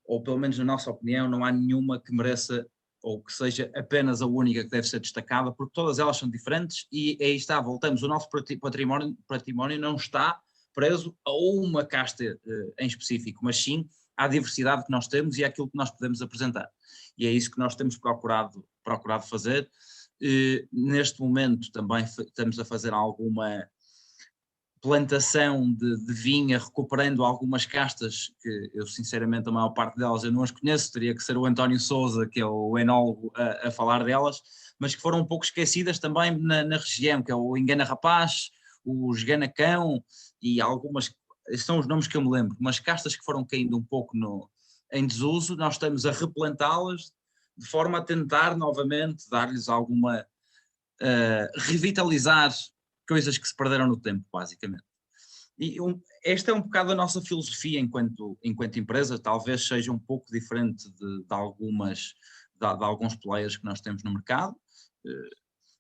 ou pelo menos na nossa opinião, não há nenhuma que mereça ou que seja apenas a única que deve ser destacada, porque todas elas são diferentes e aí está, voltamos, o nosso património não está preso a uma casta em específico, mas sim à diversidade que nós temos e àquilo que nós podemos apresentar. E é isso que nós temos procurado fazer. Neste momento também estamos a fazer alguma plantação de vinha, recuperando algumas castas que eu sinceramente a maior parte delas eu não as conheço, teria que ser o António Sousa, que é o enólogo, a falar delas, mas que foram um pouco esquecidas também na região, que é o Engana Rapaz, o Esgana Cão e algumas, são os nomes que eu me lembro, mas castas que foram caindo um pouco em desuso, nós estamos a replantá-las de forma a tentar novamente dar-lhes alguma, revitalizar coisas que se perderam no tempo, basicamente. E esta é um bocado a nossa filosofia enquanto empresa, talvez seja um pouco diferente de alguns players que nós temos no mercado,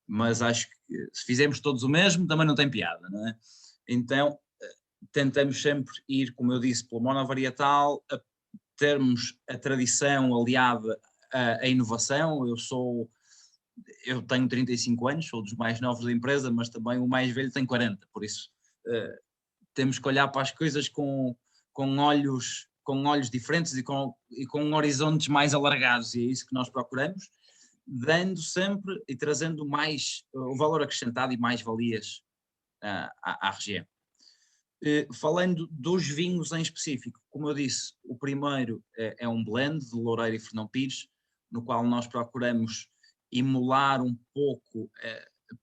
mas acho que se fizermos todos o mesmo também não tem piada, não é? Então tentamos sempre ir, como eu disse, pelo monovarietal, a termos a tradição aliada à inovação. Eu tenho 35 anos, sou dos mais novos da empresa, mas também o mais velho tem 40, por isso temos que olhar para as coisas com olhos diferentes e com horizontes mais alargados, e é isso que nós procuramos. dando sempre e trazendo mais o valor acrescentado e mais valias à região. Falando dos vinhos em específico, como eu disse, o primeiro é um blend de Loureiro e Fernão Pires, no qual nós procuramos emular um pouco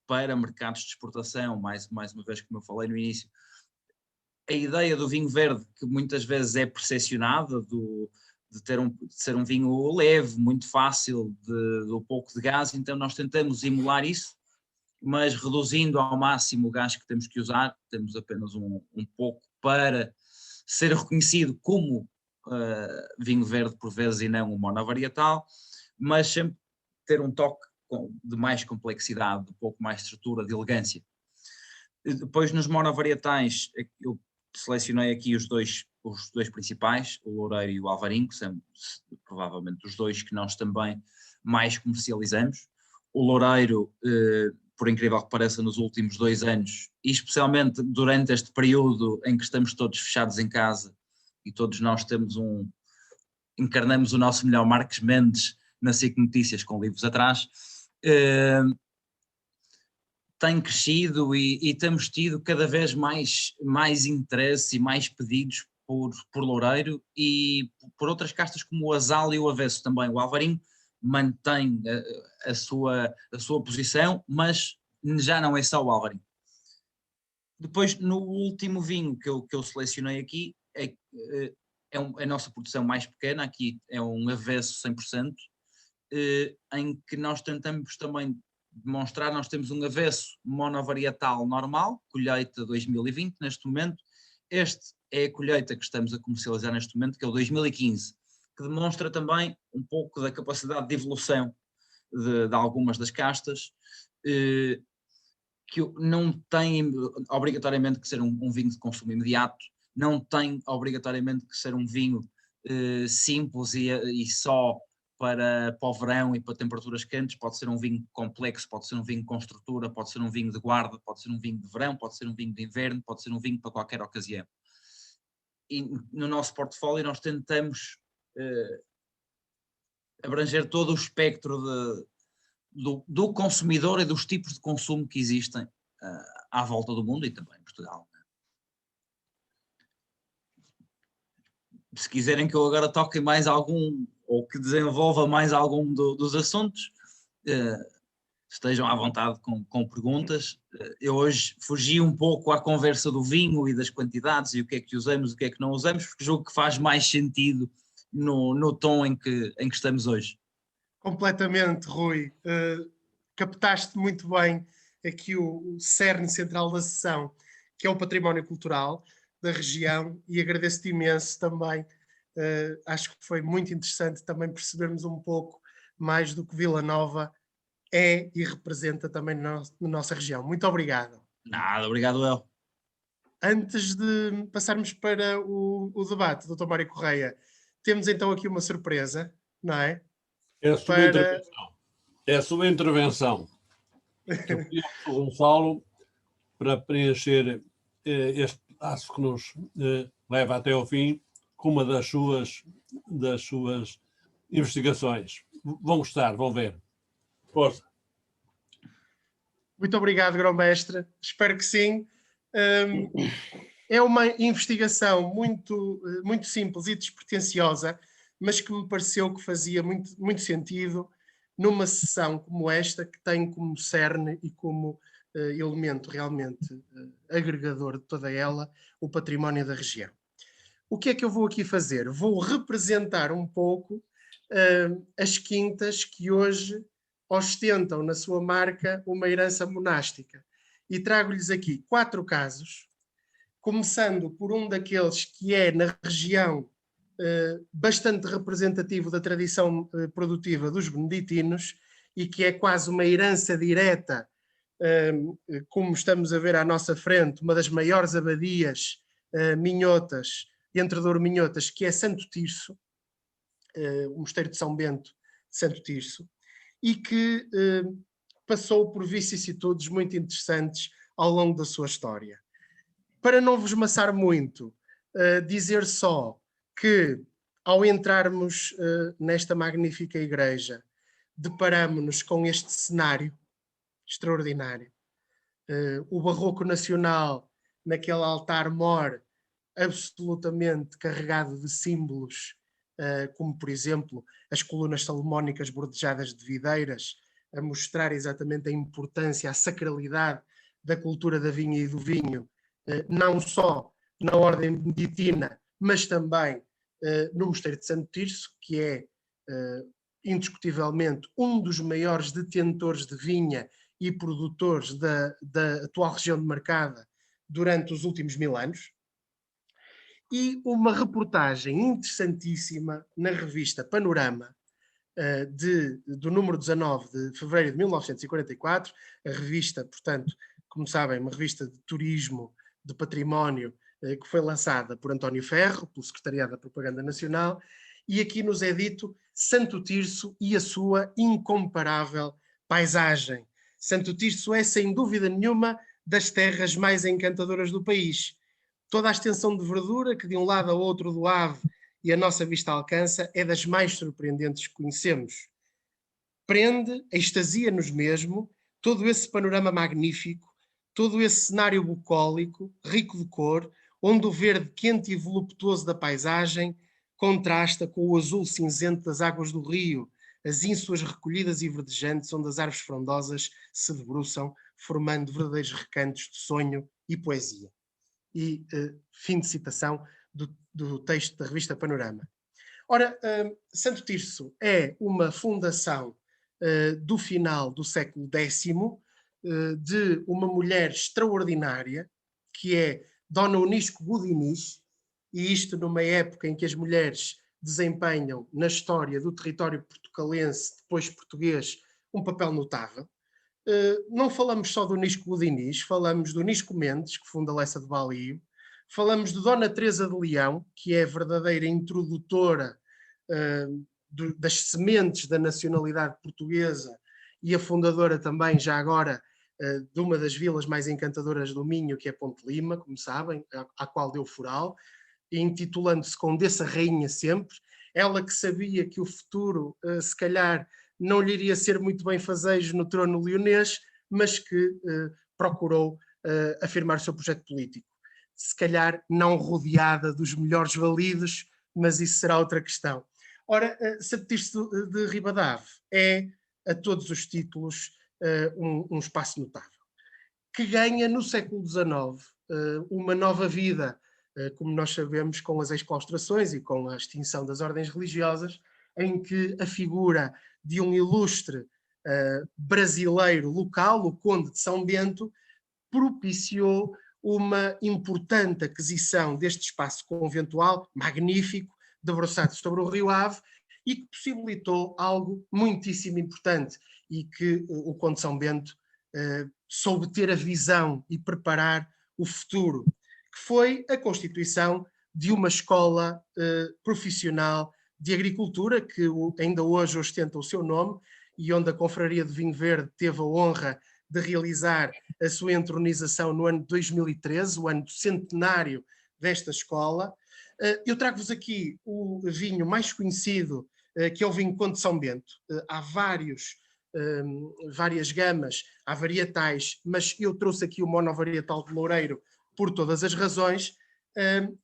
para mercados de exportação, mais uma vez, como eu falei no início, a ideia do vinho verde, que muitas vezes é percepcionada, de ser um vinho leve, muito fácil, do pouco de gás, então nós tentamos emular isso, mas reduzindo ao máximo o gás que temos que usar, temos apenas um pouco para ser reconhecido como vinho verde por vezes e não um monovarietal, mas sempre ter um toque de mais complexidade, de um pouco mais de estrutura, de elegância. Depois nos monovarietais, eu selecionei aqui os dois principais, o Loureiro e o Alvarinho, que são provavelmente os dois que nós também mais comercializamos. O Loureiro, por incrível que pareça, nos últimos 2 anos, e especialmente durante este período em que estamos todos fechados em casa e todos nós encarnamos o nosso melhor Marques Mendes na SIC Notícias com livros atrás, tem crescido e temos tido cada vez mais interesse e mais pedidos por Loureiro e por outras castas como o Asal e o Avesso também. O Alvarinho mantém a sua posição, mas já não é só o Alvarinho. Depois, no último vinho que eu selecionei aqui, é a nossa produção mais pequena, aqui é um Avesso 100%, em que nós tentamos também demonstrar, nós temos um Avesso monovarietal normal, colheita 2020 neste momento. Este é a colheita que estamos a comercializar neste momento, que é o 2015, que demonstra também um pouco da capacidade de evolução de algumas das castas, que não tem obrigatoriamente que ser um vinho de consumo imediato, não tem obrigatoriamente que ser um vinho simples e só para o verão e para temperaturas quentes. Pode ser um vinho complexo, pode ser um vinho com estrutura, pode ser um vinho de guarda, pode ser um vinho de verão, pode ser um vinho de inverno, pode ser um vinho para qualquer ocasião. E no nosso portfólio nós tentamos abranger todo o espectro do consumidor e dos tipos de consumo que existem à volta do mundo e também em Portugal. Se quiserem que eu agora toque mais algum ou que desenvolva mais algum dos assuntos, estejam à vontade com perguntas. Eu hoje fugi um pouco à conversa do vinho e das quantidades e o que é que usamos e o que é que não usamos, porque julgo que faz mais sentido no tom em que estamos hoje. Completamente, Rui. Captaste muito bem aqui o cerne central da sessão, que é o património cultural da região, e agradeço-te imenso também. Acho que foi muito interessante também percebermos um pouco mais do que Vila Nova é e representa também na nossa região. Muito obrigado. Nada, obrigado eu. Antes de passarmos para o debate, Dr. Mário Correia, temos então aqui uma surpresa, não é? É a sua intervenção. É a sua intervenção. Eu pedi ao Gonçalo para preencher este passo que nos leva até ao fim com uma das suas investigações. Vão gostar, vão ver. Força. Muito obrigado, Grão-Mestre. Espero que sim. É uma investigação muito simples e despretensiosa, mas que me pareceu que fazia muito sentido numa sessão como esta, que tem como cerne e como elemento realmente agregador de toda ela o património da região. O que é que eu vou aqui fazer? Vou representar um pouco as quintas que hoje ostentam na sua marca uma herança monástica. E trago-lhes aqui 4 casos, começando por um daqueles que é na região bastante representativo da tradição produtiva dos beneditinos e que é quase uma herança direta, como estamos a ver à nossa frente, uma das maiores abadias minhotas, entre Douro Minhotas, que é Santo Tirso, o Mosteiro de São Bento de Santo Tirso, e que passou por vicissitudes muito interessantes ao longo da sua história. Para não vos maçar muito, dizer só que, ao entrarmos nesta magnífica igreja, deparamo-nos com este cenário extraordinário. O Barroco Nacional, naquele altar-mor, absolutamente carregado de símbolos, como, por exemplo, as colunas salomónicas bordejadas de videiras, a mostrar exatamente a importância, a sacralidade da cultura da vinha e do vinho, não só na ordem beneditina, mas também no Mosteiro de Santo Tirso, que é indiscutivelmente um dos maiores detentores de vinha e produtores da atual região demarcada durante os últimos 1000 anos. E uma reportagem interessantíssima na revista Panorama, do número 19 de fevereiro de 1944, a revista, portanto, como sabem, uma revista de turismo, de património, que foi lançada por António Ferro, pelo Secretariado da Propaganda Nacional, e aqui nos é dito Santo Tirso e a sua incomparável paisagem. Santo Tirso é, sem dúvida nenhuma, das terras mais encantadoras do país. Toda a extensão de verdura que de um lado ao outro do Ave e a nossa vista alcança é das mais surpreendentes que conhecemos. Prende, extasia-nos mesmo, todo esse panorama magnífico, todo esse cenário bucólico, rico de cor, onde o verde quente e voluptuoso da paisagem contrasta com o azul cinzento das águas do rio, as ínsulas recolhidas e verdejantes onde as árvores frondosas se debruçam, formando verdadeiros recantos de sonho e poesia. E fim de citação do texto da revista Panorama. Ora, Santo Tirso é uma fundação do final do século X, de uma mulher extraordinária, que é Dona Unisco Budinich, e isto numa época em que as mulheres desempenham na história do território portucalense, depois português, um papel notável. Não falamos só do Unisco Budinich, falamos do Unisco Mendes, que funda Lessa de Balio, falamos de Dona Teresa de Leão, que é a verdadeira introdutora das sementes da nacionalidade portuguesa e a fundadora também, já agora, de uma das vilas mais encantadoras do Minho, que é Ponte Lima, como sabem, à qual deu foral, intitulando-se Condessa Rainha sempre. Ela que sabia que o futuro, se calhar, não lhe iria ser muito bem fazejo no trono leonês, mas que procurou afirmar o seu projeto político. Se calhar não rodeada dos melhores validos, mas isso será outra questão. Ora, Santo Tirso de Ribadave é, a todos os títulos, um espaço notável, que ganha no século XIX uma nova vida, como nós sabemos, com as exclaustrações e com a extinção das ordens religiosas, em que a figura de um ilustre brasileiro local, o Conde de São Bento, propiciou uma importante aquisição deste espaço conventual, magnífico, debruçado sobre o Rio Ave, e que possibilitou algo muitíssimo importante e que o Conde de São Bento soube ter a visão e preparar o futuro, que foi a constituição de uma escola profissional de agricultura, que ainda hoje ostenta o seu nome, e onde a Confraria de Vinho Verde teve a honra de realizar a sua entronização no ano de 2013, o ano do centenário desta escola. Eu trago-vos aqui o vinho mais conhecido, que é o vinho Conde de São Bento. Há várias gamas, há varietais, mas eu trouxe aqui o monovarietal de Loureiro por todas as razões,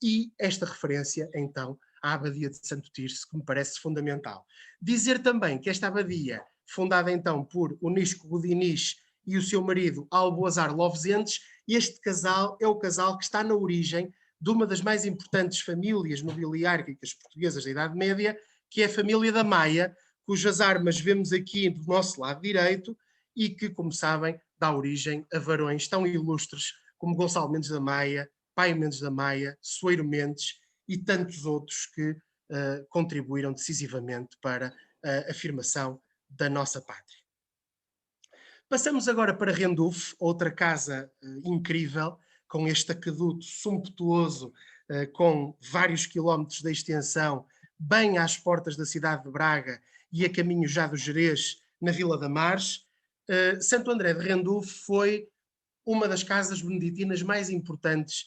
e esta referência, então, à Abadia de Santo Tirso, que me parece fundamental. Dizer também que esta abadia, fundada então por Unisco Budinich e o seu marido Alboazar Lovesentes, este casal é o casal que está na origem de uma das mais importantes famílias nobiliárquicas portuguesas da Idade Média, que é a família da Maia, cujas armas vemos aqui do nosso lado direito e que, como sabem, dá origem a varões tão ilustres como Gonçalo Mendes da Maia, Paio Mendes da Maia, Soeiro Mendes e tantos outros que contribuíram decisivamente para a afirmação da nossa pátria. Passamos agora para Rendufo, outra casa incrível, com este aqueduto sumptuoso, com vários quilómetros de extensão, bem às portas da cidade de Braga e a caminho já do Gerês, na Vila da Mares. Santo André de Rendufo foi uma das casas beneditinas mais importantes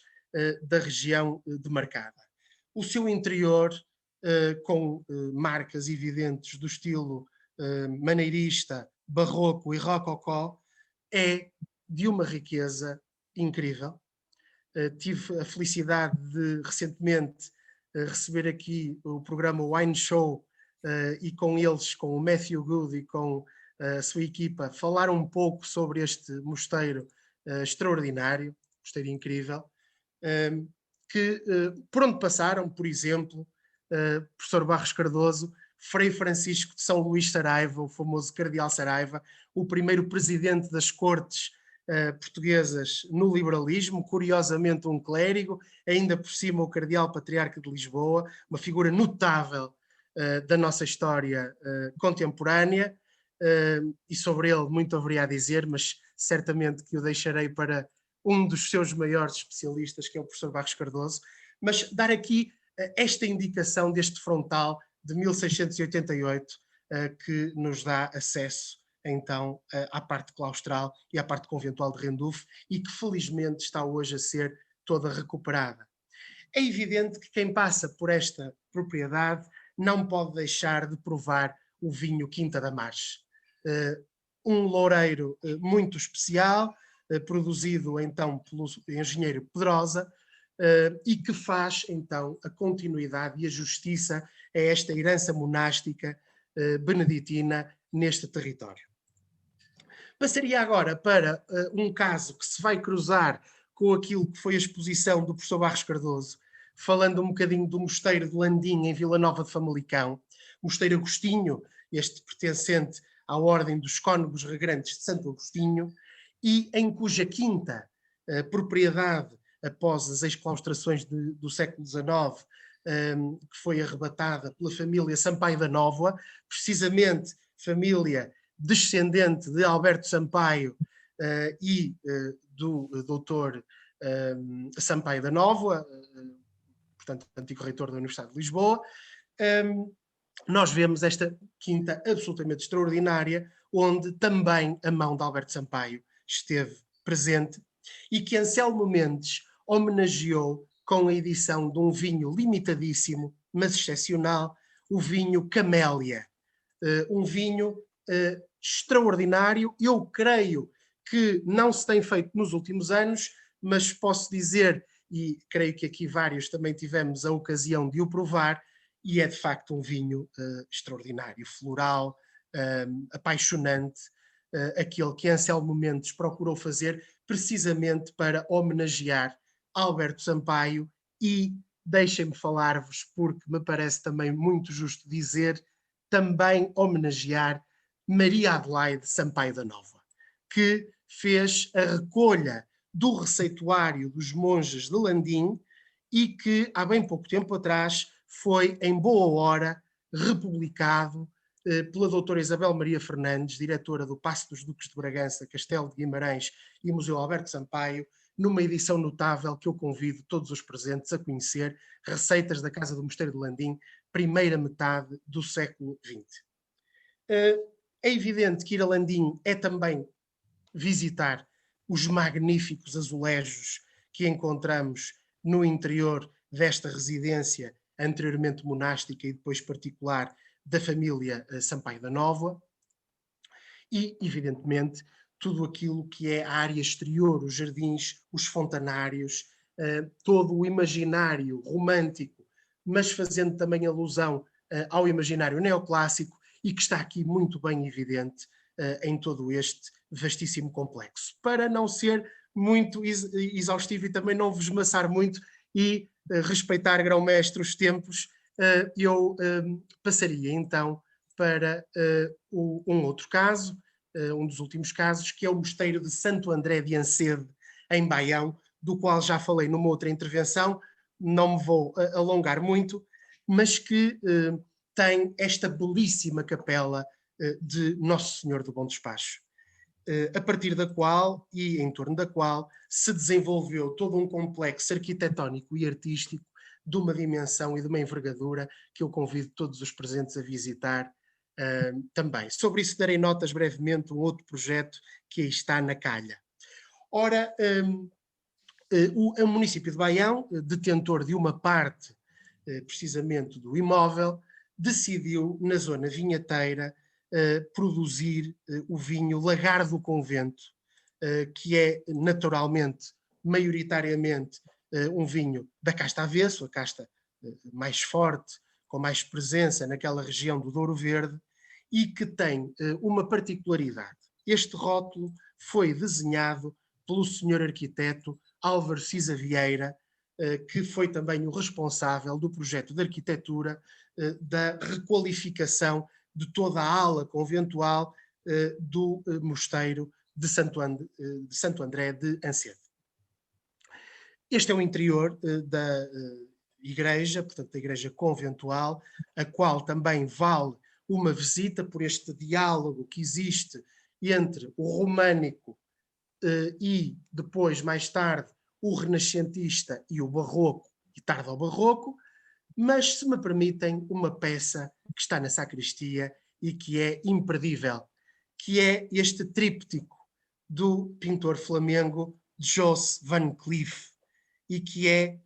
da região demarcada. O seu interior, com marcas evidentes do estilo maneirista, barroco e rococó, é de uma riqueza incrível. Tive a felicidade de recentemente receber aqui o programa Wine Show e com eles, com o Matthew Good e com a sua equipa, falar um pouco sobre este mosteiro extraordinário, mosteiro incrível, que por onde passaram, por exemplo, professor Barros Cardoso, Frei Francisco de São Luís Saraiva, o famoso Cardeal Saraiva, o primeiro presidente das cortes portuguesas no liberalismo, curiosamente um clérigo, ainda por cima o Cardeal Patriarca de Lisboa, uma figura notável da nossa história contemporânea, e sobre ele muito haveria a dizer, mas certamente que o deixarei para um dos seus maiores especialistas, que é o professor Barros Cardoso, mas dar aqui esta indicação deste frontal de 1688, que nos dá acesso então à parte claustral e à parte conventual de Rendulfo, e que felizmente está hoje a ser toda recuperada. É evidente que quem passa por esta propriedade não pode deixar de provar o vinho Quinta da Marche. Um loureiro muito especial, produzido então pelo engenheiro Pedrosa, e que faz então a continuidade e a justiça a esta herança monástica beneditina neste território. Passaria agora para um caso que se vai cruzar com aquilo que foi a exposição do professor Barros Cardoso, falando um bocadinho do mosteiro de Landim, em Vila Nova de Famalicão, mosteiro Agostinho, este pertencente à Ordem dos Cónegos Regrantes de Santo Agostinho, e em cuja quinta propriedade, após as exclaustrações do século XIX, que foi arrebatada pela família Sampaio da Nóvoa, precisamente família descendente de Alberto Sampaio e do doutor Sampaio da Nóvoa, portanto, antigo reitor da Universidade de Lisboa. Nós vemos esta quinta absolutamente extraordinária, onde também a mão de Alberto Sampaio esteve presente e que Anselmo Mendes homenageou com a edição de um vinho limitadíssimo, mas excepcional, o vinho Camélia. Um vinho extraordinário. Eu creio que não se tem feito nos últimos anos, mas posso dizer, e creio que aqui vários também tivemos a ocasião de o provar, e é de facto um vinho extraordinário, floral, apaixonante, aquele que Anselmo Mendes procurou fazer precisamente para homenagear Alberto Sampaio e, deixem-me falar-vos, porque me parece também muito justo dizer, também homenagear Maria Adelaide Sampaio da Nóvoa, que fez a recolha do receituário dos monges de Landim e que há bem pouco tempo atrás foi em boa hora republicado pela doutora Isabel Maria Fernandes, diretora do Paço dos Duques de Bragança, Castelo de Guimarães e Museu Alberto Sampaio, numa edição notável que eu convido todos os presentes a conhecer, Receitas da Casa do Mosteiro de Landim, primeira metade do século XX. É evidente que ir a Landim é também visitar os magníficos azulejos que encontramos no interior desta residência, anteriormente monástica e depois particular, da família Sampaio da Nóvoa, e, evidentemente, tudo aquilo que é a área exterior, os jardins, os fontanários, todo o imaginário romântico, mas fazendo também alusão ao imaginário neoclássico, e que está aqui muito bem evidente em todo este vastíssimo complexo. Para não ser muito exaustivo e também não vos maçar muito e respeitar, grão-mestre, os tempos, eu passaria então para um outro caso, um dos últimos casos, que é o Mosteiro de Santo André de Ancede, em Baião, do qual já falei numa outra intervenção, não me vou alongar muito, mas que tem esta belíssima capela de Nosso Senhor do Bom Despacho, a partir da qual e em torno da qual se desenvolveu todo um complexo arquitetónico e artístico de uma dimensão e de uma envergadura que eu convido todos os presentes a visitar também. Sobre isso darei notas brevemente, um outro projeto que aí está na calha. Ora, o município de Baião, detentor de uma parte precisamente do imóvel, decidiu na zona vinheteira produzir o vinho Lagar do Convento, que é naturalmente, maioritariamente, um vinho da casta avesso, a casta mais forte, com mais presença naquela região do Douro Verde, e que tem uma particularidade. Este rótulo foi desenhado pelo senhor arquiteto Álvaro Cisa Vieira, que foi também o responsável do projeto de arquitetura da requalificação de toda a ala conventual do mosteiro de Santo André de Ancede. Este é o interior da igreja, portanto da igreja conventual, a qual também vale uma visita por este diálogo que existe entre o românico e depois, mais tarde, o renascentista e o barroco, e tardo-barroco, mas, se me permitem, uma peça que está na sacristia e que é imperdível, que é este tríptico do pintor flamengo Jos van Cleef, e que é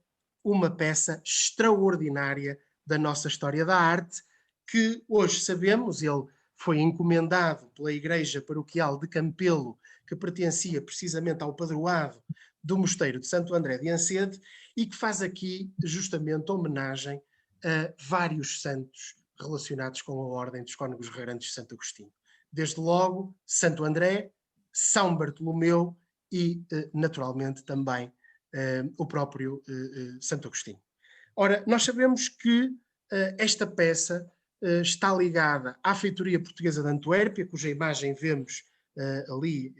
uma peça extraordinária da nossa história da arte, que hoje sabemos, ele foi encomendado pela Igreja Paroquial de Campelo, que pertencia precisamente ao padroado do Mosteiro de Santo André de Ancede, e que faz aqui justamente homenagem a vários santos relacionados com a Ordem dos Cónegos Regerantes de Santo Agostinho. Desde logo, Santo André, São Bartolomeu e, naturalmente, também o próprio Santo Agostinho. Ora, nós sabemos que esta peça está ligada à feitoria portuguesa de Antuérpia, cuja imagem vemos ali,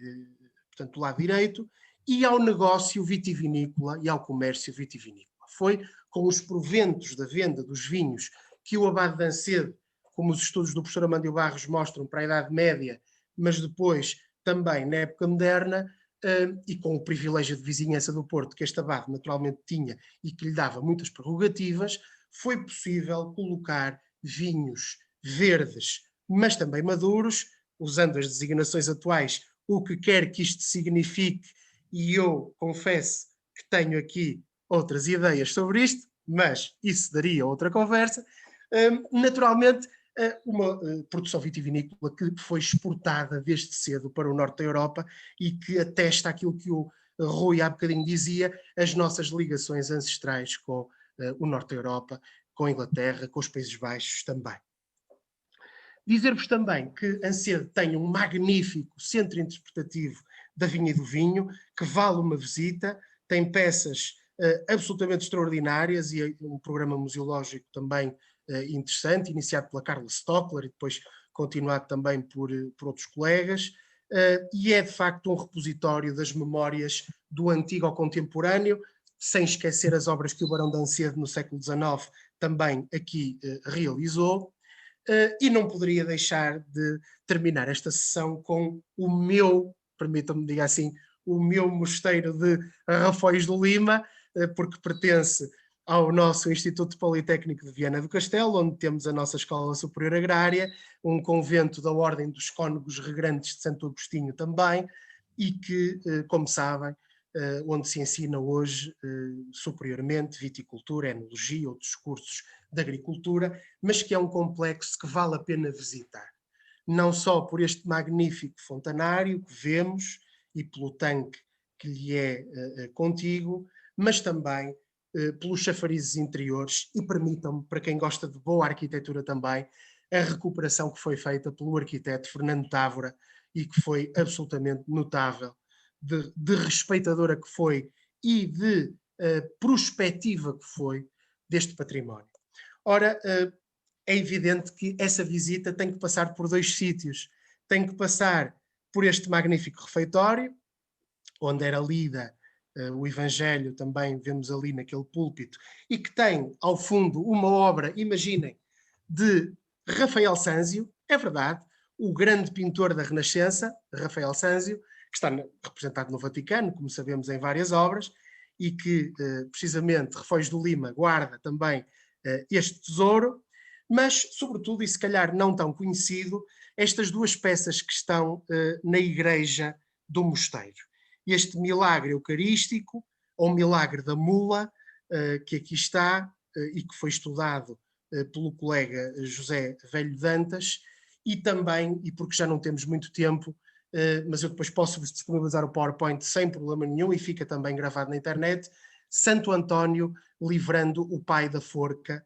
portanto, do lado direito, e ao negócio vitivinícola e ao comércio vitivinícola. Foi com os proventos da venda dos vinhos que o Abade de Ancede, como os estudos do professor Amândio Barros mostram, para a Idade Média, mas depois também na época moderna, e com o privilégio de vizinhança do Porto que este abade naturalmente tinha e que lhe dava muitas prerrogativas, foi possível colocar vinhos verdes, mas também maduros, usando as designações atuais, o que quer que isto signifique, e eu confesso que tenho aqui outras ideias sobre isto, mas isso daria outra conversa. Naturalmente, uma produção vitivinícola que foi exportada desde cedo para o norte da Europa e que atesta aquilo que o Rui há bocadinho dizia, as nossas ligações ancestrais com o norte da Europa, com a Inglaterra, com os Países Baixos também. Dizer-vos também que Ancede tem um magnífico centro interpretativo da vinha e do vinho, que vale uma visita, tem peças absolutamente extraordinárias e um programa museológico também interessante, iniciado pela Carla Stockler e depois continuado também por outros colegas, e é de facto um repositório das memórias do antigo ao contemporâneo, sem esquecer as obras que o Barão de Ancede no século XIX também aqui realizou, e não poderia deixar de terminar esta sessão com o meu, permitam-me dizer assim, o meu mosteiro de Rafóis do Lima, porque pertence ao nosso Instituto Politécnico de Viana do Castelo, onde temos a nossa Escola Superior Agrária, um convento da Ordem dos Cónegos Regrantes de Santo Agostinho também, e que, como sabem, onde se ensina hoje superiormente viticultura, enologia, outros cursos de agricultura, mas que é um complexo que vale a pena visitar. Não só por este magnífico fontanário que vemos e pelo tanque que lhe é contíguo, mas também pelos chafarizes interiores e permitam-me, para quem gosta de boa arquitetura também, a recuperação que foi feita pelo arquiteto Fernando Távora e que foi absolutamente notável, de respeitadora que foi e de prospectiva que foi deste património. Ora, é evidente que essa visita tem que passar por dois sítios. Tem que passar por este magnífico refeitório, onde era lida o Evangelho, também vemos ali naquele púlpito, e que tem, ao fundo, uma obra, imaginem, de Rafael Sanzio, é verdade, o grande pintor da Renascença, Rafael Sanzio, que está representado no Vaticano, como sabemos, em várias obras, e que, precisamente, Rafóis do Lima guarda também este tesouro, mas, sobretudo, e se calhar não tão conhecido, estas duas peças que estão na igreja do mosteiro. Este milagre eucarístico, ou milagre da mula, que aqui está e que foi estudado pelo colega José Velho Dantas, e também, e porque já não temos muito tempo, mas eu depois posso-vos disponibilizar o PowerPoint sem problema nenhum e fica também gravado na internet, Santo António livrando o pai da forca,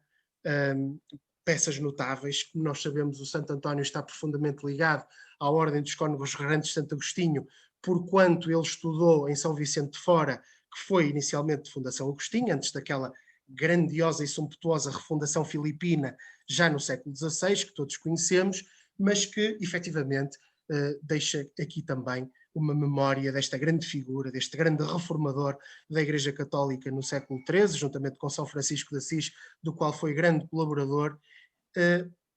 peças notáveis. Como nós sabemos, o Santo António está profundamente ligado à Ordem dos Cónegos Errantes de Santo Agostinho, porquanto ele estudou em São Vicente de Fora, que foi inicialmente de Fundação Agostinho, antes daquela grandiosa e sumptuosa refundação filipina, já no século XVI, que todos conhecemos, mas que, efetivamente, deixa aqui também uma memória desta grande figura, deste grande reformador da Igreja Católica no século XIII, juntamente com São Francisco de Assis, do qual foi grande colaborador,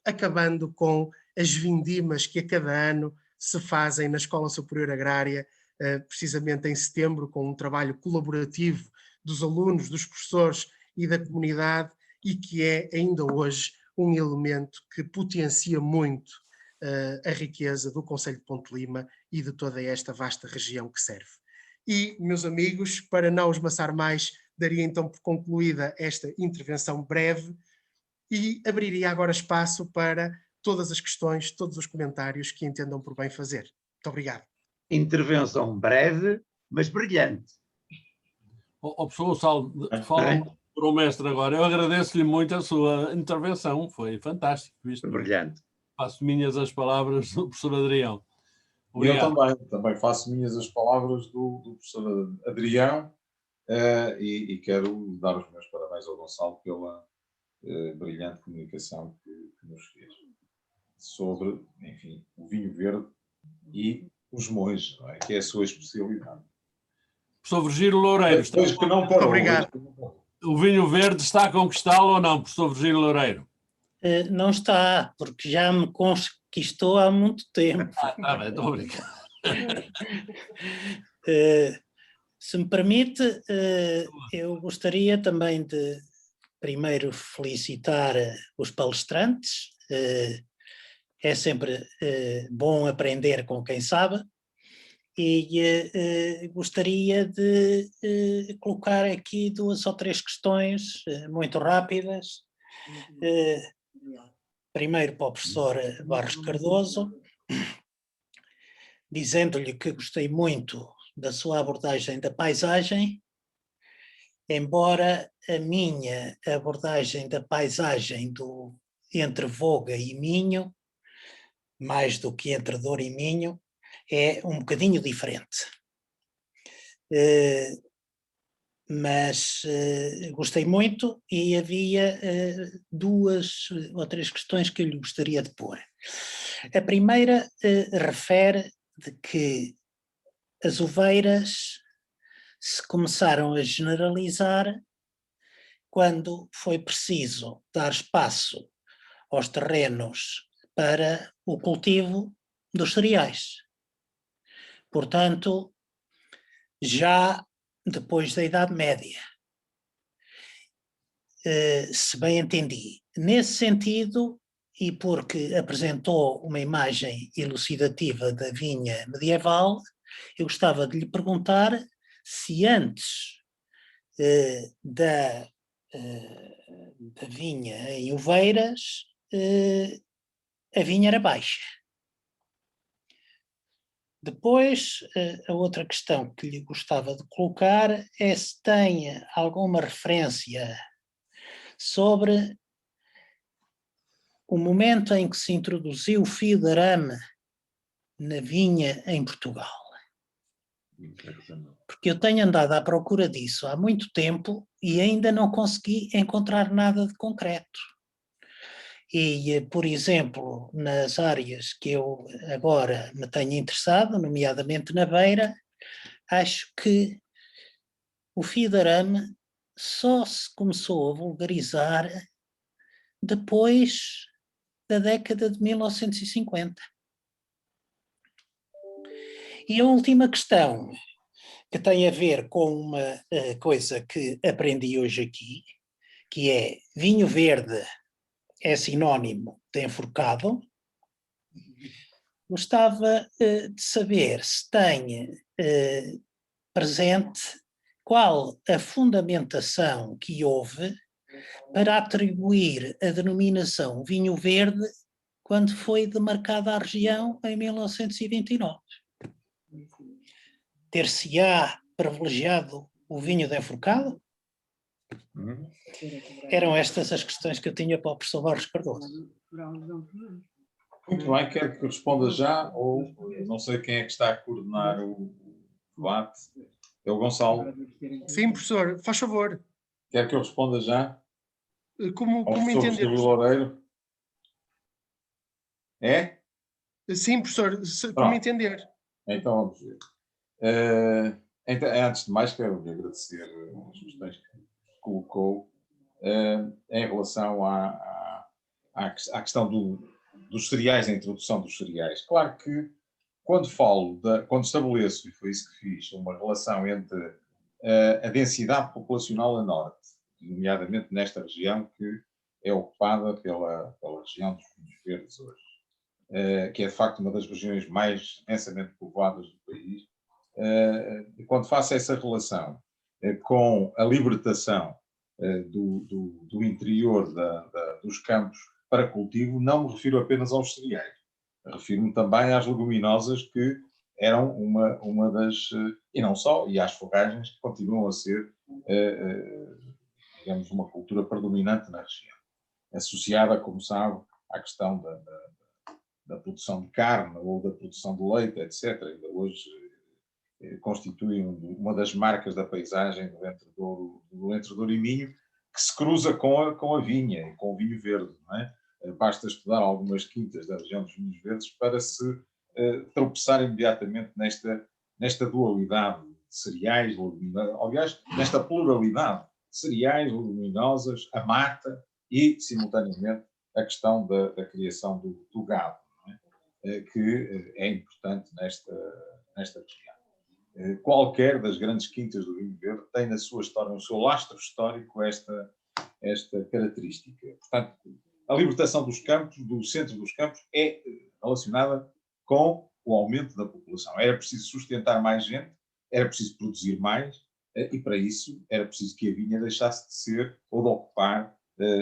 acabando com as vindimas que a cada ano se fazem na Escola Superior Agrária, precisamente em setembro, com um trabalho colaborativo dos alunos, dos professores e da comunidade, e que é ainda hoje um elemento que potencia muito a riqueza do Concelho de Ponte Lima e de toda esta vasta região que serve. E, meus amigos, para não os maçar mais, daria então por concluída esta intervenção breve e abriria agora espaço para todas as questões, todos os comentários que entendam por bem fazer. Muito obrigado. Intervenção breve, mas brilhante. Professor Gonçalo, fala para o mestre agora. Eu agradeço-lhe muito a sua intervenção, foi fantástico. Brilhante. Faço minhas as palavras do professor Adrião. Obrigado. Eu também faço minhas as palavras do professor Adrião e quero dar os meus parabéns ao Gonçalo pela brilhante comunicação que nos fez sobre, enfim, o vinho verde e os monges, não é? Que é a sua especialidade. Professor Virgílio Loureiro. Muito obrigado. O vinho verde está a conquistá-lo ou não, professor Virgílio Loureiro? Não está, porque já me conquistou há muito tempo. Está bem, estou obrigado. Se me permite, eu gostaria também de primeiro felicitar os palestrantes. É sempre bom aprender com quem sabe. E gostaria de colocar aqui 2 ou 3 questões muito rápidas. Primeiro para o professor Barros Cardoso, dizendo-lhe que gostei muito da sua abordagem da paisagem, embora a minha abordagem da paisagem entre Voga e Minho, mais do que entre Douro e Minho, é um bocadinho diferente. Mas gostei muito e havia 2 ou 3 questões que eu lhe gostaria de pôr. A primeira refere de que as uveiras se começaram a generalizar quando foi preciso dar espaço aos terrenos para o cultivo dos cereais. Portanto, já depois da Idade Média. Se bem entendi. Nesse sentido, e porque apresentou uma imagem elucidativa da vinha medieval, eu gostava de lhe perguntar se antes da vinha em uveiras, a vinha era baixa. Depois, a outra questão que lhe gostava de colocar é se tem alguma referência sobre o momento em que se introduziu o fio de arame na vinha em Portugal. Porque eu tenho andado à procura disso há muito tempo e ainda não consegui encontrar nada de concreto. E, por exemplo, nas áreas que eu agora me tenho interessado, nomeadamente na Beira, acho que o fio de arame só se começou a vulgarizar depois da década de 1950. E a última questão, que tem a ver com uma coisa que aprendi hoje aqui, que é vinho verde é sinónimo de enforcado. Gostava de saber se tem presente qual a fundamentação que houve para atribuir a denominação vinho verde quando foi demarcada a região em 1929. Ter-se-á privilegiado o vinho de enforcado? Eram estas as questões que eu tinha para o professor Borges Cardoso. Muito bem, quero que responda já, ou não sei quem é que está a coordenar o debate. É o Gonçalo. Sim, professor, faz favor. Quer que eu responda já? Como Ao professor entender? Gustavo Loureiro? É? Sim, professor, como Pronto. entender. Então vamos ver. Então, antes de mais, quero agradecer as questões que colocou em relação à questão dos cereais, a introdução dos cereais. Claro que quando quando estabeleço, e foi isso que fiz, uma relação entre a densidade populacional a norte, nomeadamente nesta região que é ocupada pela região dos Vinhos Verdes hoje, que é de facto uma das regiões mais densamente povoadas do país, quando faço essa relação com a libertação do interior dos campos para cultivo, não me refiro apenas aos cereais. Refiro-me também às leguminosas, que eram uma das... e não só, e às forragens, que continuam a ser, digamos, uma cultura predominante na região. Associada, como sabe, à questão da produção de carne ou da produção de leite, etc. Ainda hoje constituem uma das marcas da paisagem do Entre Douro e Minho, que se cruza com a vinha e com o vinho verde, não é? Basta estudar algumas quintas da região dos vinhos verdes para se tropeçar imediatamente nesta dualidade de cereais, leguminosas, aliás, nesta pluralidade de cereais, leguminosas, a mata e, simultaneamente, a questão da criação do gado, não é? Que é importante nesta região. Qualquer das grandes quintas do vinho verde tem na sua história, no seu lastro histórico, esta característica. Portanto, a libertação dos campos, do centro dos campos, é relacionada com o aumento da população. Era preciso sustentar mais gente, era preciso produzir mais, e para isso era preciso que a vinha deixasse de ser ou de ocupar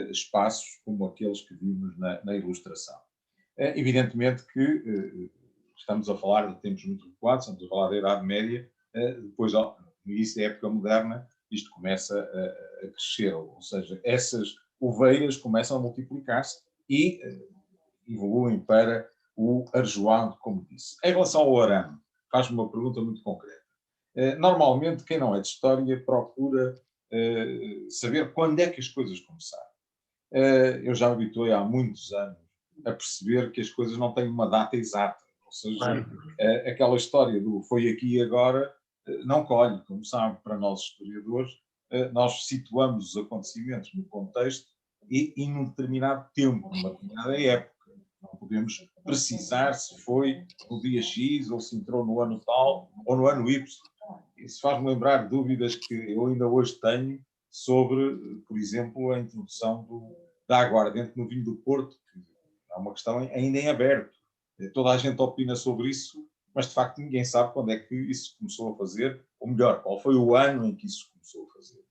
espaços como aqueles que vimos na ilustração. Evidentemente que estamos a falar de tempos muito recuados, estamos a falar da Idade Média, depois, no início da época moderna, isto começa a crescer, ou seja, essas oveiras começam a multiplicar-se e evoluem para o arjoado, como disse. Em relação ao arame, faz-me uma pergunta muito concreta. Normalmente, quem não é de história procura saber quando é que as coisas começaram. Eu já me habituei há muitos anos a perceber que as coisas não têm uma data exata. Ou seja, aquela história do foi aqui e agora não colhe. Como sabe, para nós historiadores, nós situamos os acontecimentos no contexto e num determinado tempo, numa determinada época. Não podemos precisar se foi no dia X ou se entrou no ano tal ou no ano Y. Isso faz-me lembrar dúvidas que eu ainda hoje tenho sobre, por exemplo, a introdução da aguardente no vinho do Porto, que é uma questão ainda em aberto. Toda a gente opina sobre isso, mas de facto ninguém sabe quando é que isso começou a fazer, ou melhor, qual foi o ano em que isso começou a fazer.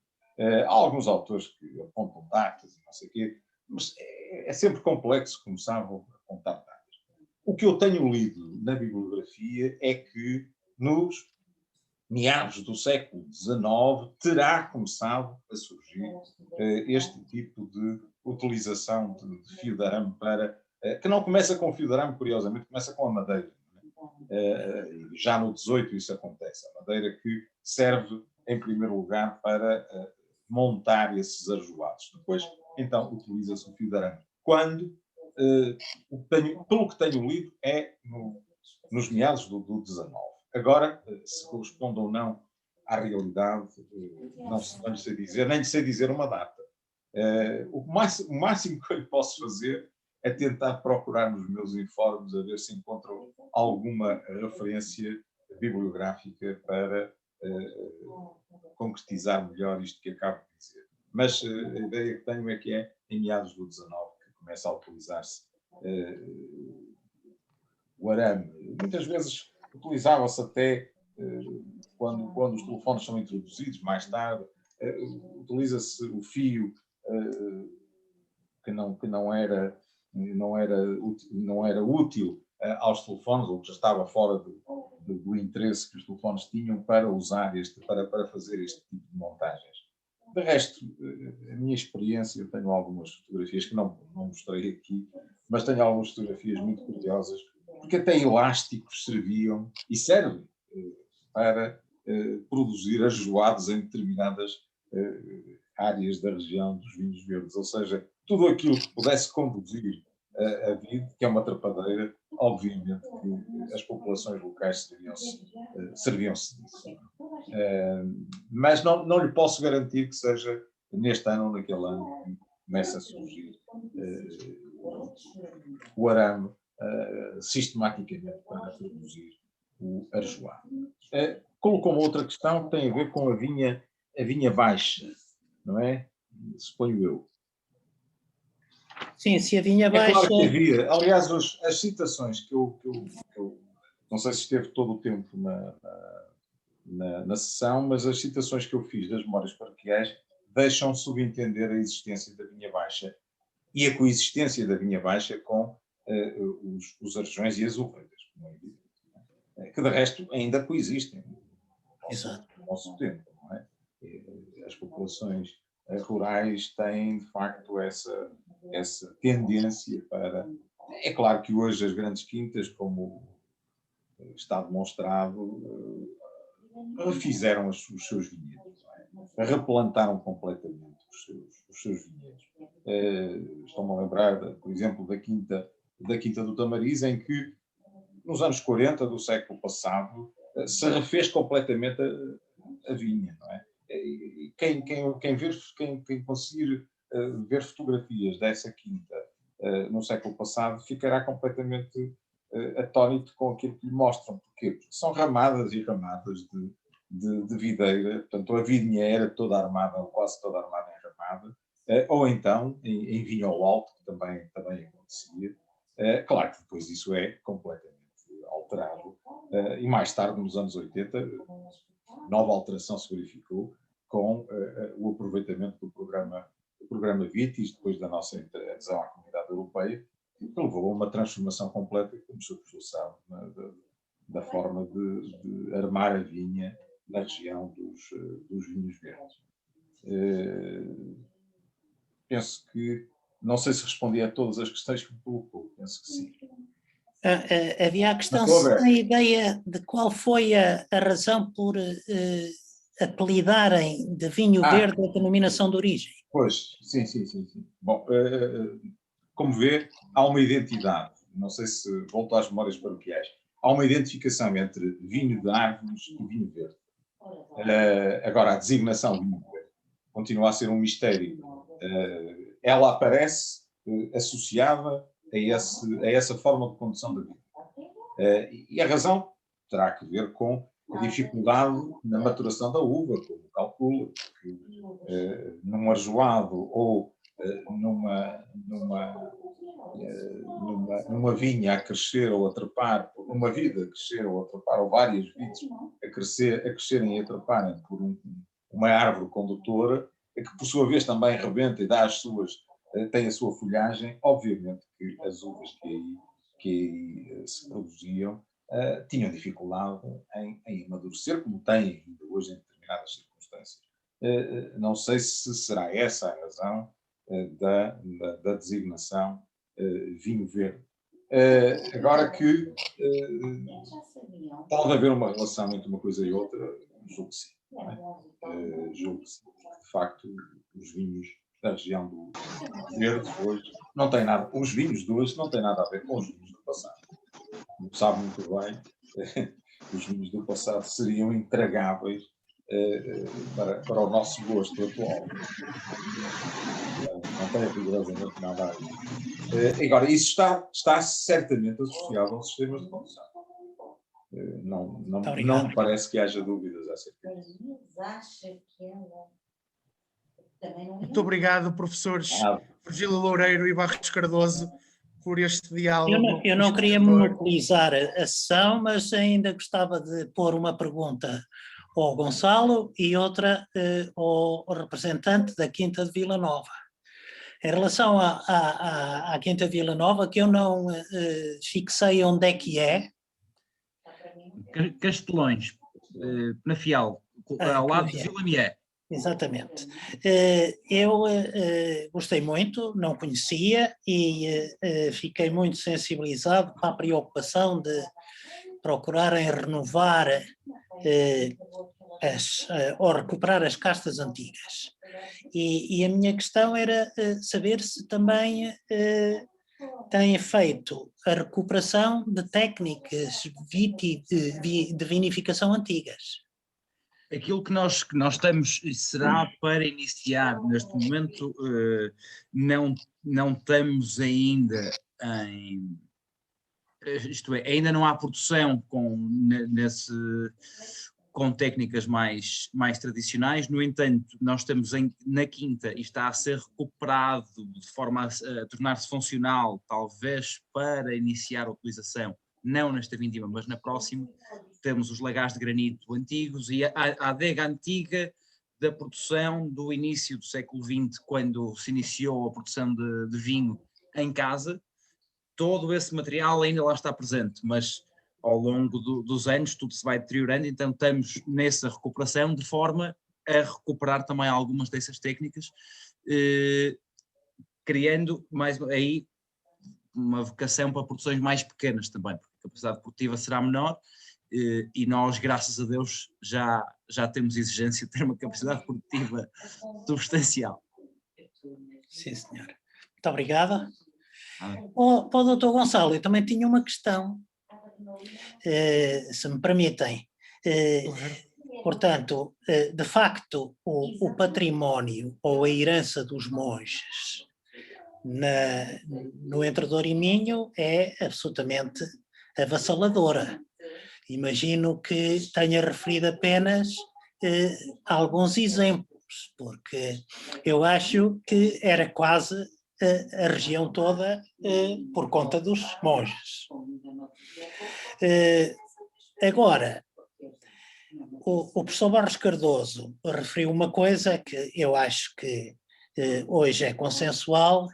Há alguns autores que apontam datas e não sei o quê, mas é sempre complexo, como sabe, apontar datas. O que eu tenho lido na bibliografia é que nos meados do século XIX terá começado a surgir este tipo de utilização de fio de arame que não começa com o fio de arame, curiosamente, começa com a madeira. Já no 18 isso acontece. A madeira que serve, em primeiro lugar, para montar esses arjoados. Depois, então, utiliza-se o fio de arame. Quando, pelo que tenho lido, é nos meados do 19. Agora, se corresponde ou não à realidade, não lhe sei dizer, nem lhe sei dizer uma data. O máximo que eu posso fazer é tentar procurar nos meus informes a ver se encontro alguma referência bibliográfica para concretizar melhor isto que acabo de dizer. Mas a ideia que tenho é que é em meados do 19 que começa a utilizar-se o arame. Muitas vezes utilizava-se até quando os telefones são introduzidos, mais tarde, utiliza-se o fio que não era não era útil aos telefones, ou que já estava fora do interesse que os telefones tinham para usar para fazer este tipo de montagens. De resto, a minha experiência, eu tenho algumas fotografias que não mostrei aqui, mas tenho algumas fotografias muito curiosas, porque até elásticos serviam e servem para produzir ajoados em determinadas áreas da região dos vinhos verdes, ou seja, tudo aquilo que pudesse conduzir a vide, que é uma trepadeira, obviamente que as populações locais serviam-se disso. Mas não lhe posso garantir que seja neste ano ou naquele ano que começa a surgir o arame sistematicamente para produzir o arjoado. Colocou uma outra questão que tem a ver com a vinha baixa, não é? Suponho eu. Sim, se a vinha baixa... É claro que havia. Aliás, as citações que eu não sei se esteve todo o tempo na sessão, mas as citações que eu fiz das memórias paroquiais deixam subentender a existência da vinha baixa e a coexistência da vinha baixa com os arjões e as uveiras, como é evidente, que de resto ainda coexistem no nosso tempo, não é? As populações rurais têm, de facto, essa tendência para... É claro que hoje as grandes quintas, como está demonstrado, refizeram os seus vinhedos, não é? Replantaram completamente os seus vinhedos. Estou-me a lembrar, por exemplo, da Quinta do Tamariz, em que, nos anos 40 do século passado, se refez completamente a vinha, não é? Quem conseguir ver fotografias dessa quinta no século passado ficará completamente atónito com aquilo que lhe mostram. Porquê? Porque são ramadas e ramadas de videira, portanto a vinha era toda armada, ou quase toda armada em ramada, ou então em vinho ao alto, que também acontecia. Claro que depois isso é completamente alterado, e mais tarde, nos anos 80, nova alteração se verificou com o aproveitamento do programa Vitis, depois da nossa adesão à Comunidade Europeia, que levou a uma transformação completa, como o Sr. Professor sabe, da forma de armar a vinha na região dos vinhos verdes. Penso que, não sei se respondi a todas as questões que me colocou, penso que sim. Havia a questão se tem ideia de qual foi a razão por apelidarem de vinho verde a denominação de origem. Pois, sim. Bom, como vê, há uma identidade, não sei se volto às memórias paroquiais, há uma identificação entre vinho de árvores e vinho verde. Agora, a designação vinho verde continua a ser um mistério. Ela aparece associada a essa forma de condução da vida. E a razão terá que ver com a dificuldade na maturação da uva, como calcula, que num arjoado ou numa vinha a crescer ou a trepar, numa vida a crescer ou a trepar, ou várias vides a crescerem e a treparem por uma árvore condutora, que por sua vez também rebenta e tem a sua folhagem, obviamente que as uvas que aí se produziam tinham dificuldade em amadurecer, como têm ainda hoje em determinadas circunstâncias. Não sei se será essa a razão da designação vinho verde. Agora que pode haver uma relação entre uma coisa e outra, julgo que sim. Julgo que sim. De facto, os vinhos da região do verde hoje não têm nada, os vinhos de hoje não têm nada a ver com os vinhos do passado. Como sabe muito bem, os vinhos do passado seriam intragáveis para o nosso gosto atual. Não tem rigorosamente nada a ver. Agora, isso está certamente associado aos sistemas de produção. Não me parece que haja dúvidas acerca disso. Muito obrigado, professores Virgílio Loureiro e Barros Cardoso, por este diálogo. Eu não queria monopolizar a sessão, mas ainda gostava de pôr uma pergunta ao Gonçalo e outra ao representante da Quinta de Vila Nova. Em relação à Quinta Vila Nova, que eu não fixei onde é que é. Castelões, Penafiel, ao lado de Vila Mié. Exatamente. Eu gostei muito, não conhecia e fiquei muito sensibilizado com a preocupação de procurarem renovar ou recuperar as castas antigas. E a minha questão era saber se também têm feito a recuperação de técnicas de vinificação antigas. Aquilo que nós temos será para iniciar neste momento, não estamos ainda isto é, ainda não há produção com técnicas mais tradicionais. No entanto, nós estamos na quinta e está a ser recuperado de forma a tornar-se funcional, talvez para iniciar a utilização, não nesta vindima, mas na próxima. Temos os lagares de granito antigos e a adega antiga da produção do início do século XX, quando se iniciou a produção de vinho em casa. Todo esse material ainda lá está presente, mas ao longo dos anos tudo se vai deteriorando, então estamos nessa recuperação de forma a recuperar também algumas dessas técnicas, criando mais aí uma vocação para produções mais pequenas também, porque a capacidade produtiva será menor e nós, graças a Deus, já temos exigência de ter uma capacidade produtiva substancial. Sim, senhora. Muito obrigada. Para o doutor Gonçalo, eu também tinha uma questão, se me permitem. Portanto, de facto, o património ou a herança dos monges no Entredouro e Minho é absolutamente avassaladora. Imagino que tenha referido apenas alguns exemplos, porque eu acho que era quase a região toda por conta dos monges. Agora, o professor Barros Cardoso referiu uma coisa que eu acho que hoje é consensual: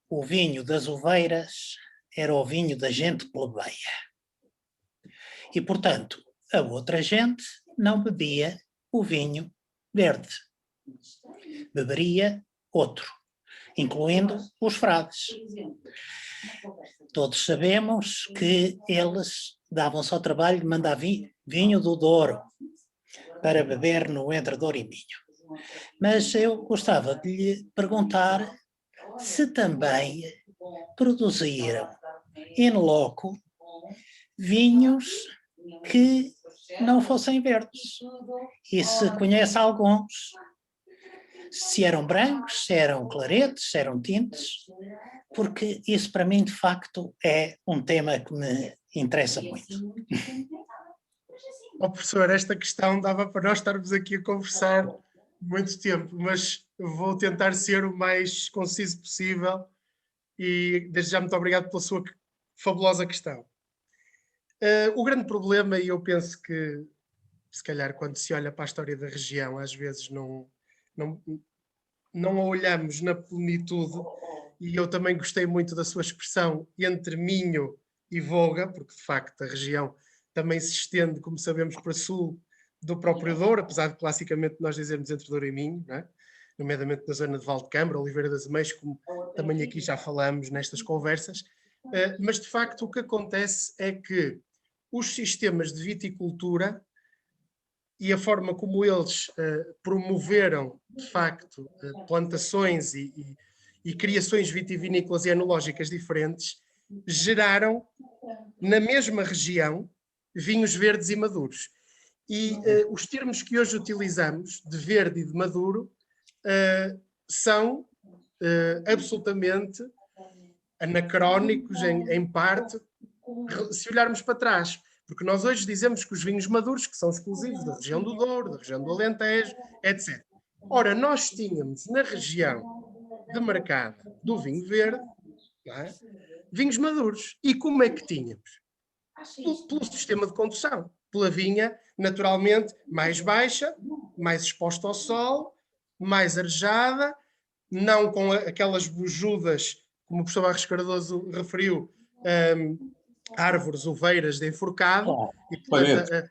o vinho das Oveiras era o vinho da gente plebeia. E, portanto, a outra gente não bebia o vinho verde. Beberia outro, incluindo os frades. Todos sabemos que eles davam-se ao trabalho de mandar vinho do Douro para beber no Entredouro e Minho. Mas eu gostava de lhe perguntar se também produziram in loco vinhos que não fossem verdes. E se conhece alguns, se eram brancos, se eram claretes, se eram tintes, porque isso para mim de facto é um tema que me interessa muito. Professor, esta questão dava para nós estarmos aqui a conversar muito tempo, mas vou tentar ser o mais conciso possível e desde já muito obrigado pela sua fabulosa questão. O grande problema, e eu penso que se calhar quando se olha para a história da região, às vezes não a olhamos na plenitude, e eu também gostei muito da sua expressão entre Minho e Voga, porque de facto a região também se estende, como sabemos, para sul do próprio Douro, apesar de classicamente nós dizermos entre Douro e Minho, não é? Nomeadamente na zona de Valdecambra, Oliveira das Meias, como também aqui já falamos nestas conversas. Mas de facto o que acontece é que os sistemas de viticultura e a forma como eles promoveram de facto plantações e criações vitivinícolas e enológicas diferentes geraram na mesma região vinhos verdes e maduros. E os termos que hoje utilizamos, de verde e de maduro, são absolutamente anacrónicos em parte, se olharmos para trás. Porque nós hoje dizemos que os vinhos maduros, que são exclusivos da região do Douro, da região do Alentejo, etc. Ora, nós tínhamos na região de mercado do vinho verde, não é? Vinhos maduros. E como é que tínhamos? Pelo sistema de condução. Pela vinha, naturalmente, mais baixa, mais exposta ao sol, mais arejada, não com aquelas bujudas, como o professor Barros Cardoso referiu, árvores, ovelhas de enforcado, e, portanto,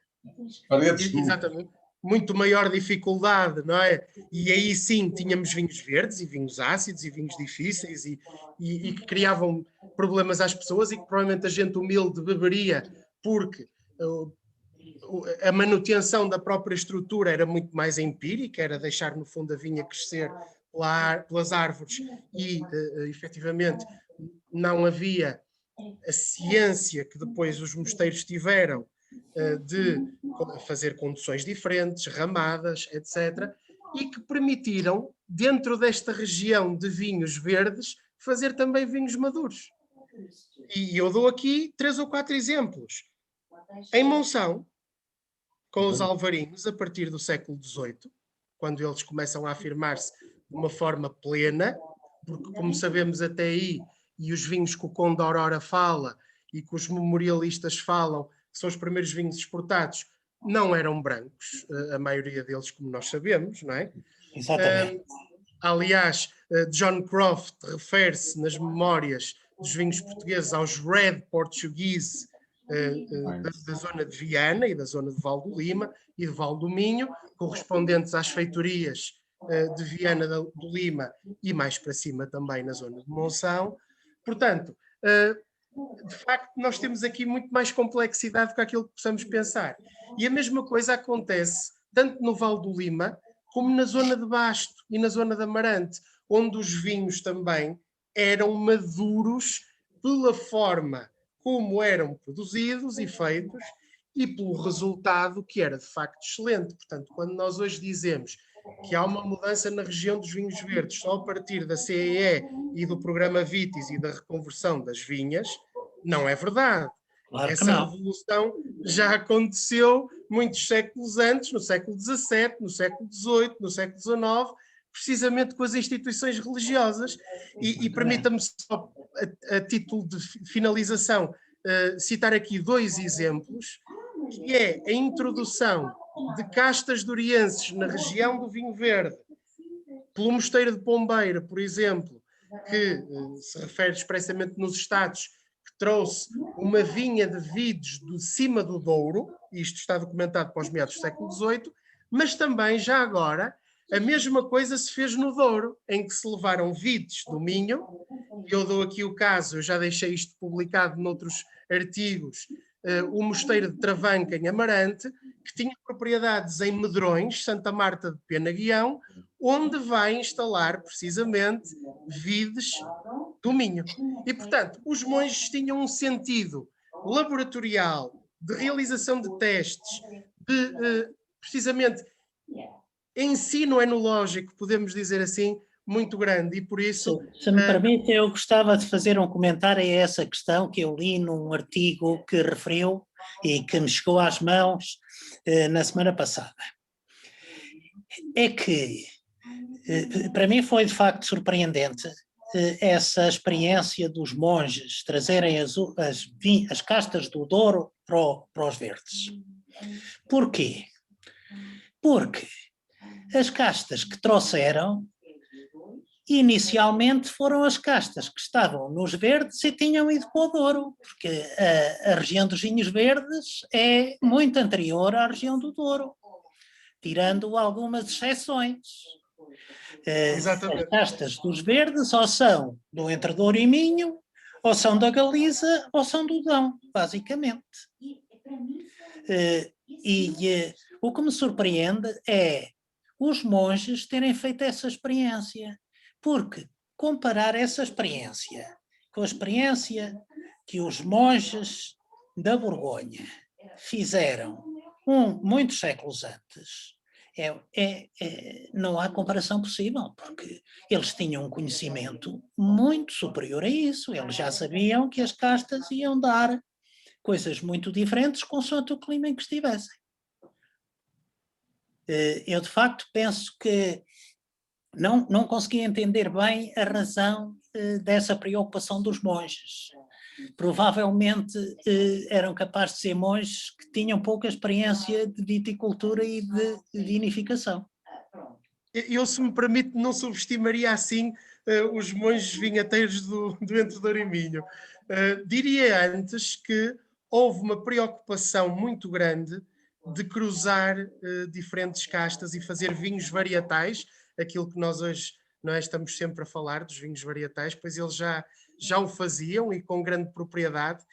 paredes exatamente, muito maior dificuldade, não é? E aí sim tínhamos vinhos verdes e vinhos ácidos e vinhos difíceis e que criavam problemas às pessoas e que provavelmente a gente humilde beberia porque a manutenção da própria estrutura era muito mais empírica, era deixar no fundo a vinha crescer pelas árvores e efetivamente não havia a ciência que depois os mosteiros tiveram de fazer conduções diferentes, ramadas, etc., e que permitiram, dentro desta região de vinhos verdes, fazer também vinhos maduros. E eu dou aqui 3 ou 4 exemplos. Em Monção, com os alvarinhos, a partir do século XVIII, quando eles começam a afirmar-se de uma forma plena, porque, como sabemos até aí, e os vinhos que o Conde Aurora fala e que os memorialistas falam, que são os primeiros vinhos exportados, não eram brancos, a maioria deles, como nós sabemos, não é? Exatamente. Aliás, John Croft refere-se nas memórias dos vinhos portugueses aos Red Portuguese da zona de Viana e da zona de Val do Lima e de Val do Minho, correspondentes às feitorias de Viana do Lima e mais para cima também na zona de Monção. Portanto, de facto, nós temos aqui muito mais complexidade do que aquilo que possamos pensar. E a mesma coisa acontece tanto no Val do Lima como na zona de Basto e na zona de Amarante, onde os vinhos também eram maduros pela forma como eram produzidos e feitos e pelo resultado que era de facto excelente. Portanto, quando nós hoje dizemos que há uma mudança na região dos vinhos verdes só a partir da CEE e do programa Vitis e da reconversão das vinhas, não é verdade. Claro que Essa não. revolução já aconteceu muitos séculos antes, no século XVII, no século XVIII, no século XIX, precisamente com as instituições religiosas. E permita-me só, a título de finalização, citar aqui 2 exemplos, que é a introdução de castas dorienses na região do vinho verde, pelo Mosteiro de Pombeira, por exemplo, que se refere expressamente nos Estados, que trouxe uma vinha de vides de cima do Douro, isto está documentado para os meados do século XVIII, mas também, já agora, a mesma coisa se fez no Douro, em que se levaram vides do Minho, e eu dou aqui o caso, eu já deixei isto publicado noutros artigos, o Mosteiro de Travanca, em Amarante, que tinha propriedades em Medrões, Santa Marta de Penaguião, onde vai instalar precisamente vides do Minho. E, portanto, os monges tinham um sentido laboratorial, de realização de testes, de, precisamente, ensino enológico, podemos dizer assim, muito grande, e por isso... Se me permite, eu gostava de fazer um comentário a essa questão que eu li num artigo que referiu e que me chegou às mãos na semana passada. É que, para mim foi de facto surpreendente essa experiência dos monges trazerem as castas do Douro para os verdes. Porquê? Porque as castas que trouxeram inicialmente foram as castas que estavam nos verdes e tinham ido para o Douro, porque a região dos vinhos verdes é muito anterior à região do Douro, tirando algumas exceções. As castas dos verdes ou são do Entre Douro e Minho, ou são da Galiza, ou são do Dão, basicamente. O que me surpreende é os monges terem feito essa experiência, porque comparar essa experiência com a experiência que os monges da Borgonha fizeram muitos séculos antes, não há comparação possível, porque eles tinham um conhecimento muito superior a isso, eles já sabiam que as castas iam dar coisas muito diferentes consoante o clima em que estivessem. Eu, de facto, penso que não consegui entender bem a razão dessa preocupação dos monges. Provavelmente eram capazes de ser monges que tinham pouca experiência de viticultura e de vinificação. eu, se me permite, não subestimaria assim os monges vinhateiros do Entre Douro e Minho. Diria antes que houve uma preocupação muito grande de cruzar diferentes castas e fazer vinhos varietais, aquilo que nós hoje, não é, estamos sempre a falar dos vinhos varietais, pois eles já o faziam e com grande propriedade.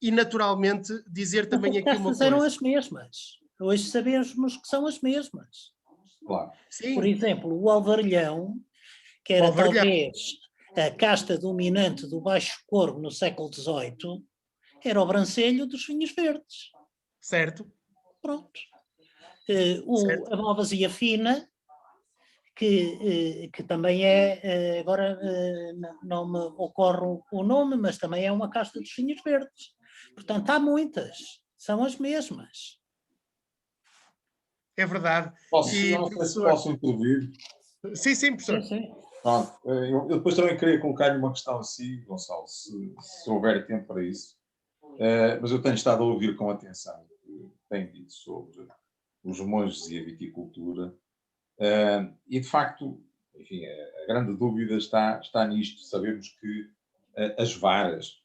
E naturalmente dizer também aqui uma coisa. Eram as mesmas. Hoje sabemos que são as mesmas. Claro. Sim. Por exemplo, o Alvarilhão, que era talvez a casta dominante do Baixo Corvo no século XVIII, era o brancelho dos vinhos verdes. Certo. Pronto. A Malvasia Fina, que também é, agora não me ocorre o nome, mas também é uma casta dos vinhos verdes. Portanto, há muitas, são as mesmas. É verdade. Não sei se posso intervir. Sim, professor. Sim. Pronto, eu depois também queria colocar-lhe uma questão assim, Gonçalo, se houver tempo para isso. Mas eu tenho estado a ouvir com atenção o que tem dito sobre os monges e a viticultura. E, de facto, enfim, a grande dúvida está nisto. Sabemos que as varas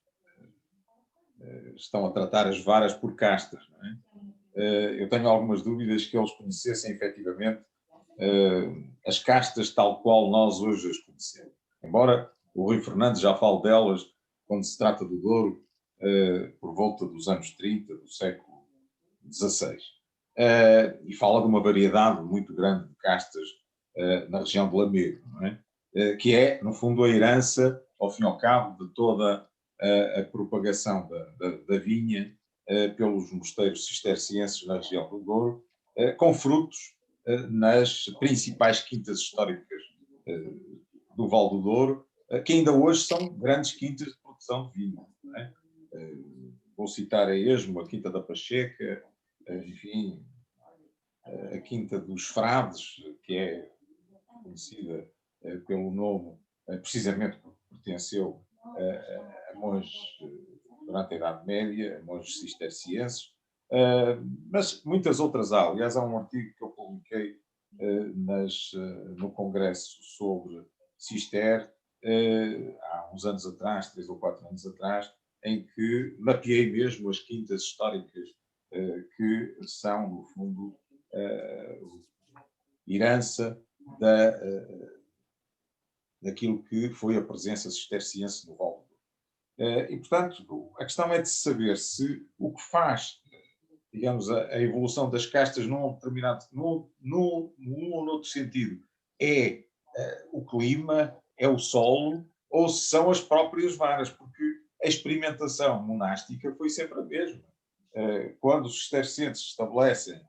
estão a tratar as varas por castas, não é? Eu tenho algumas dúvidas que eles conhecessem efetivamente as castas tal qual nós hoje as conhecemos. Embora o Rui Fernandes já fale delas quando se trata do Douro, por volta dos anos 30 do século XVI. E fala de uma variedade muito grande de castas na região de Lamego, não é? Que é, no fundo, a herança, ao fim e ao cabo, de toda a propagação da vinha pelos mosteiros cistercienses na região do Douro, com frutos nas principais quintas históricas do Val do Douro, que ainda hoje são grandes quintas de produção de vinho. Não é? Vou citar a esmo, a Quinta da Pacheca, enfim, a Quinta dos Frades, que é conhecida pelo nome, precisamente porque pertenceu a monges durante a Idade Média, a monges cistercienses, mas muitas outras há. Aliás, há um artigo que eu publiquei no Congresso sobre Cister, há uns anos atrás, 3 ou 4 anos atrás, em que mapeei mesmo as quintas históricas que são, no fundo, herança daquilo que foi a presença cisterciense no Val do Douro. E, portanto, a questão é de saber se o que faz, digamos, a evolução das castas num determinado, num ou noutro sentido, é o clima, é o solo, ou se são as próprias varas, porque a experimentação monástica foi sempre a mesma. Quando os cistercienses se estabelecem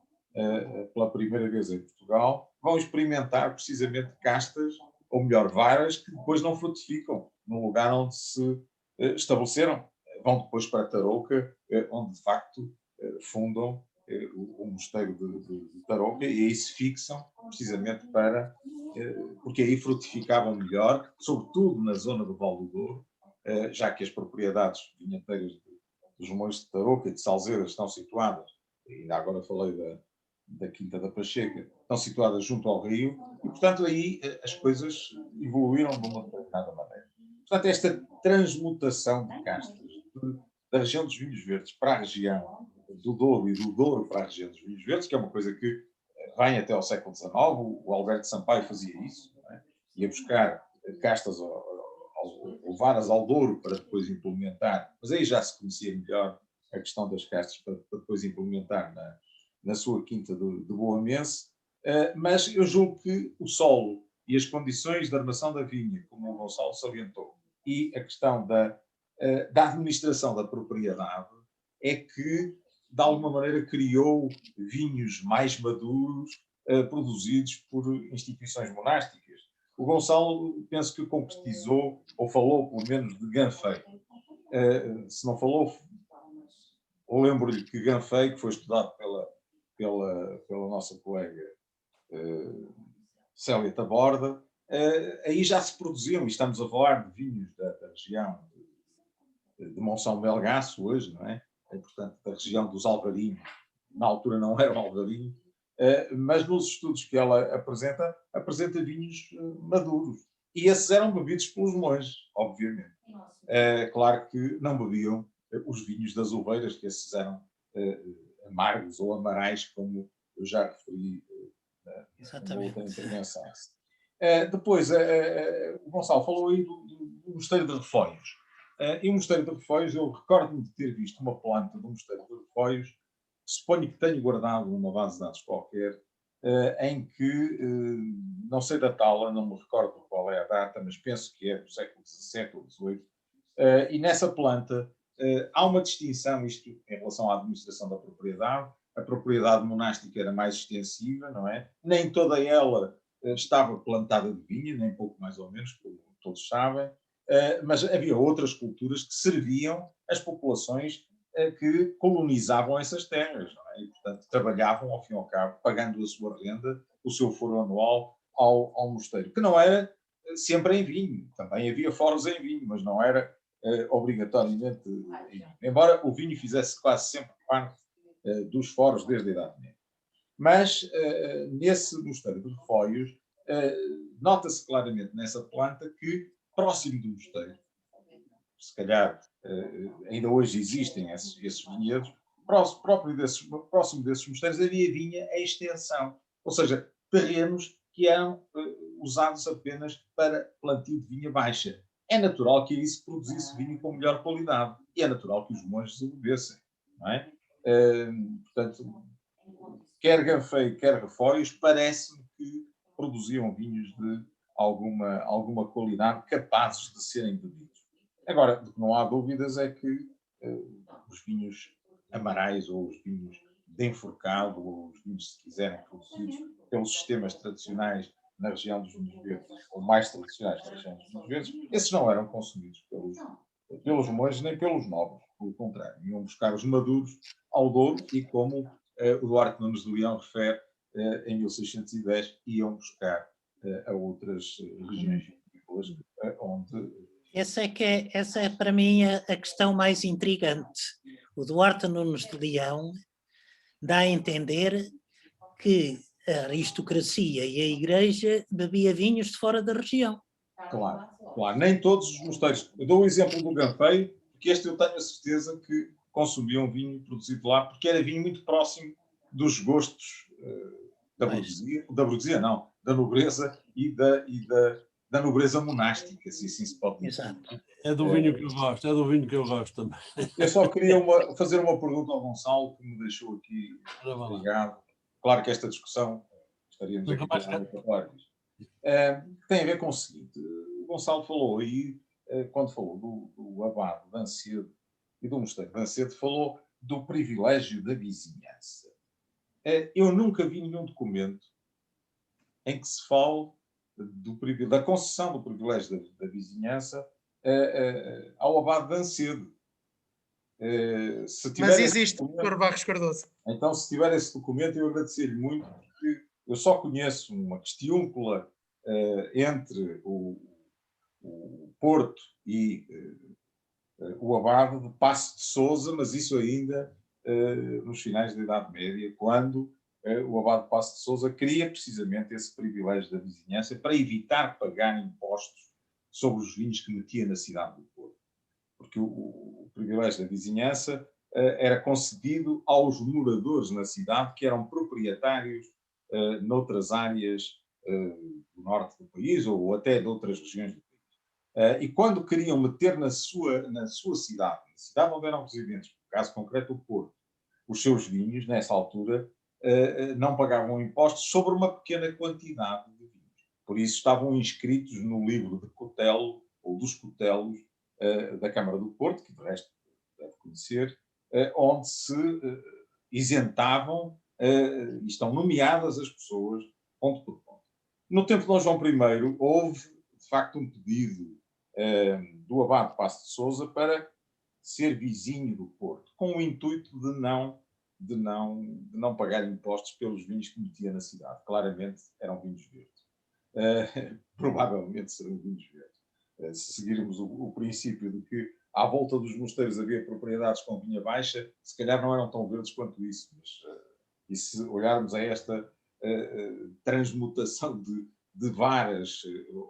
pela primeira vez em Portugal, vão experimentar precisamente castas, ou melhor, varas, que depois não frutificam no lugar onde se estabeleceram. Vão depois para Tarouca, onde de facto fundam o mosteiro de Tarouca, e aí se fixam precisamente porque aí frutificavam melhor, sobretudo na zona do Val do Douro, já que as propriedades vinhateiras dos monges de Tarouca e de Salzeiras estão situadas, ainda agora falei da Quinta da Pacheca, estão situadas junto ao rio, e portanto aí as coisas evoluíram de uma determinada maneira. Portanto, esta transmutação de castas da região dos vinhos verdes para a região do Douro e do Douro para a região dos vinhos verdes, que é uma coisa que vem até ao século XIX, o Alberto Sampaio fazia isso, não é? Ia buscar castas ou varas ao Douro para depois implementar, mas aí já se conhecia melhor a questão das castas para depois implementar na sua quinta de Boamense, mas eu julgo que o solo e as condições de armação da vinha, como o Gonçalo salientou, e a questão da administração da propriedade é que, de alguma maneira, criou vinhos mais maduros produzidos por instituições monásticas. O Gonçalo, penso que concretizou, ou falou, pelo menos, de Ganfei. Se não falou, lembro-lhe que Ganfei, que foi estudado pela nossa colega Célia Taborda, aí já se produziam, e estamos a falar de vinhos da região de Monção Belgaço hoje, não é? Portanto, da região dos Alvarinhos, na altura não era um Alvarinho, mas nos estudos que ela apresenta vinhos maduros. E esses eram bebidos pelos monges, obviamente. Claro que não bebiam os vinhos das uveiras, que esses eram amargos ou amarais, como eu já referi na outra intervenção. Depois, o Gonçalo falou aí do mosteiro de Refóios. E o mosteiro de Refóios, eu recordo-me de ter visto uma planta do mosteiro de Refóios, suponho que tenho guardado numa base de dados qualquer, em que, não sei datá-la, não me recordo qual é a data, mas penso que é do século XVII ou XVIII, e nessa planta há uma distinção, isto em relação à administração da propriedade. A propriedade monástica era mais extensiva, não é? Nem toda ela estava plantada de vinha, nem pouco mais ou menos, como todos sabem, mas havia outras culturas que serviam as populações que colonizavam essas terras, não é? E, portanto, trabalhavam, ao fim e ao cabo, pagando a sua renda, o seu foro anual ao mosteiro, que não era sempre em vinho. Também havia foros em vinho, mas não era obrigatoriamente em vinho. Embora o vinho fizesse quase sempre parte dos foros desde a Idade Média. Mas, nesse mosteiro de Refóios, nota-se claramente nessa planta que, próximo do mosteiro, se calhar ainda hoje existem esses vinhedos, próximo desses mosteiros havia vinha em extensão, ou seja, terrenos que eram usados apenas para plantio de vinha baixa. É natural que aí se produzisse vinho com melhor qualidade e é natural que os monges o bebessem, não é? Portanto, quer Ganfei, quer Refóios, parece-me que produziam vinhos de alguma qualidade capazes de serem bebidos. Agora, o que não há dúvidas é que os vinhos amarais ou os vinhos de enforcado ou os vinhos, se quiserem, produzidos pelos sistemas tradicionais na região dos vinhos verdes, ou mais tradicionais na região dos vinhos verdes, esses não eram consumidos pelos monges nem pelos nobres, pelo contrário, iam buscar os maduros ao Douro e, como o Duarte Nunes de Leão refere, em 1610 iam buscar a outras regiões vinícolas onde... Essa é para mim a questão mais intrigante. O Duarte Nunes de Leão dá a entender que a aristocracia e a igreja bebia vinhos de fora da região. Claro. Nem todos os mosteiros. Eu dou o exemplo do Ganfei, porque este eu tenho a certeza que consumiam vinho produzido lá, porque era vinho muito próximo dos gostos da burguesia, não, da nobreza e da nobreza monástica, se assim se pode dizer. Exato. É do vinho que eu gosto, é do vinho que eu gosto também. Eu só queria fazer uma pergunta ao Gonçalo, que me deixou aqui ligado. Claro que esta discussão estaríamos aqui para falar disto. Tem a ver com o seguinte: o Gonçalo falou aí, quando falou do abade de Ancedo e do mosteiro de Ancedo, falou do privilégio da vizinhança. Eu nunca vi nenhum documento em que se fale da concessão do privilégio da vizinhança ao abade de Ancedo. Mas existe, Dr. Barros Cardoso. Então, se tiver esse documento, eu agradecer-lhe muito, porque eu só conheço uma questiúncula entre o Porto e o abade de Paço de Sousa, mas isso ainda nos finais da Idade Média, quando o abade de Paço de Sousa queria precisamente esse privilégio da vizinhança para evitar pagar impostos sobre os vinhos que metia na cidade do Porto. Porque o privilégio da vizinhança era concedido aos moradores na cidade que eram proprietários noutras áreas do norte do país ou até de outras regiões do país. E quando queriam meter na sua cidade, na cidade onde eram residentes, no caso concreto o Porto, os seus vinhos, nessa altura, não pagavam impostos sobre uma pequena quantidade de vinhos. Por isso estavam inscritos no livro de Cotelo, ou dos Cotelos, da Câmara do Porto, que de resto deve conhecer, onde se isentavam e estão nomeadas as pessoas ponto por ponto. No tempo de Dom João I houve, de facto, um pedido do abade Paço de Sousa para ser vizinho do Porto, com o intuito de não pagar impostos pelos vinhos que metia na cidade. Claramente eram vinhos verdes. Provavelmente serão vinhos verdes. Se seguirmos o princípio de que à volta dos mosteiros havia propriedades com vinha baixa, se calhar não eram tão verdes quanto isso, mas E se olharmos a esta transmutação de varas,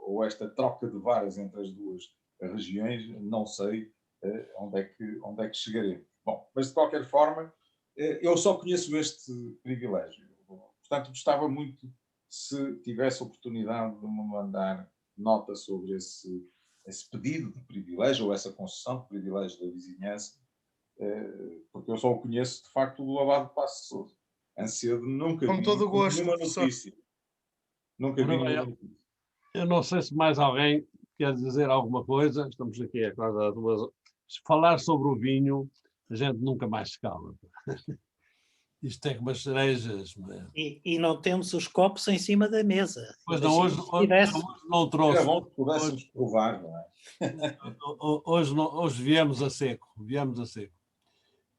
ou esta troca de varas entre as duas regiões, não sei onde é que chegaremos. Bom, mas de qualquer forma, eu só conheço este privilégio. Portanto, gostava muito se tivesse a oportunidade de me mandar nota sobre esse pedido de privilégio, ou essa concessão de privilégio da vizinhança, porque eu só o conheço, de facto, do Abade de Paços de Sousa. Ancedo nunca Com vi todo o gosto, nenhuma professor. notícia. Nunca vi nenhuma notícia. Eu não sei se mais alguém quer dizer alguma coisa. Estamos aqui a quase 2 horas. Se falar sobre o vinho, a gente nunca mais se calma. Isto é como as cerejas. E não temos os copos em cima da mesa. Pois não, hoje não trouxe. Era bom que pudéssemos provar, não é? Hoje viemos a seco. Viemos a seco.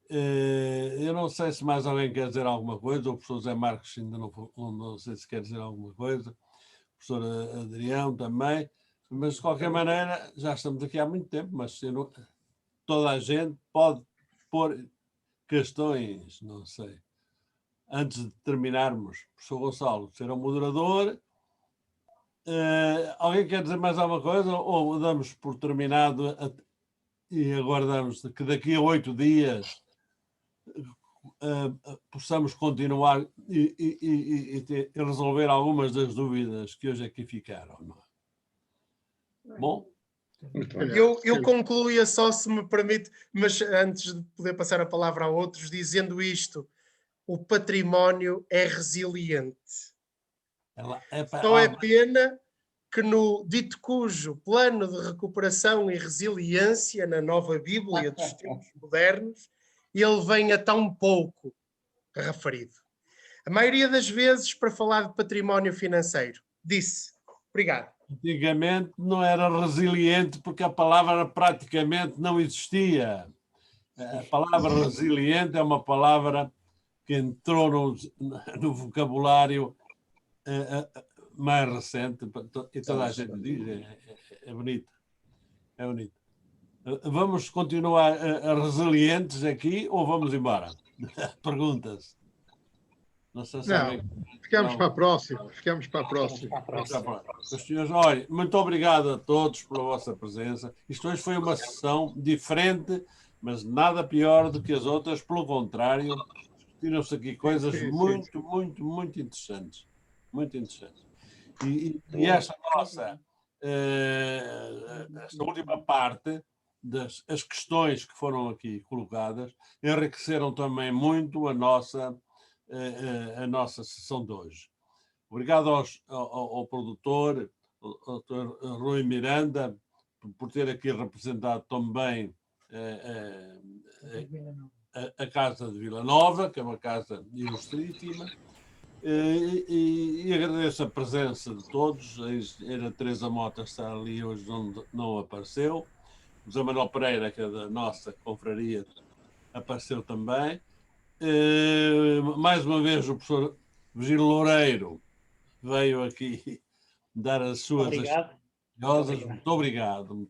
Eu não sei se mais alguém quer dizer alguma coisa. O professor Zé Marcos ainda não sei se quer dizer alguma coisa. O professor Adrião também. Mas, de qualquer maneira, já estamos aqui há muito tempo, mas toda a gente pode pôr questões, não sei. Antes de terminarmos, professor Gonçalo, ser o moderador, alguém quer dizer mais alguma coisa ou damos por terminado e aguardamos que daqui a 8 dias possamos continuar e resolver algumas das dúvidas que hoje aqui ficaram, não é? Bom? Eu concluía só, se me permite, mas antes de poder passar a palavra a outros, dizendo isto: o património é resiliente. Só é pena que no dito cujo plano de recuperação e resiliência na nova Bíblia dos tempos modernos, ele venha tão pouco referido. A maioria das vezes, para falar de património financeiro, disse. Obrigado. Antigamente não era resiliente porque a palavra praticamente não existia. A palavra resiliente é uma palavra que entrou no vocabulário mais recente, e toda a gente diz, é bonito. É bonito. Vamos continuar resilientes aqui ou vamos embora? Perguntas. Não sei se ficamos para a próxima. Ficamos para a próxima. Senhores, olha, muito obrigado a todos pela vossa presença. Isto hoje foi uma sessão diferente, mas nada pior do que as outras. Pelo contrário, discutiram-se aqui coisas muito interessantes. Muito interessantes. E esta nossa esta última parte as questões que foram aqui colocadas enriqueceram também muito a nossa sessão de hoje. Obrigado ao produtor, ao Dr. Rui Miranda, por ter aqui representado também a Casa de Vila Nova, que é uma casa ilustríssima, e agradeço a presença de todos. A engenheira Teresa Mota está ali hoje, não apareceu. O José Manuel Pereira, que é da nossa confraria, apareceu também. Mais uma vez o professor Virgílio Loureiro veio aqui dar as suas Obrigado. Muito obrigado. O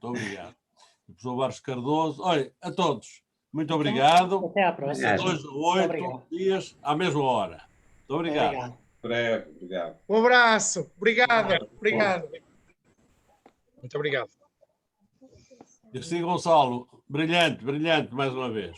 professor Barros Cardoso. Olha, a todos, muito obrigado. Até à próxima. 2 a 8 dias, à mesma hora. Muito obrigado. Breve, obrigado. Um abraço. Obrigado. Muito obrigado. E assim, Gonçalo, brilhante mais uma vez.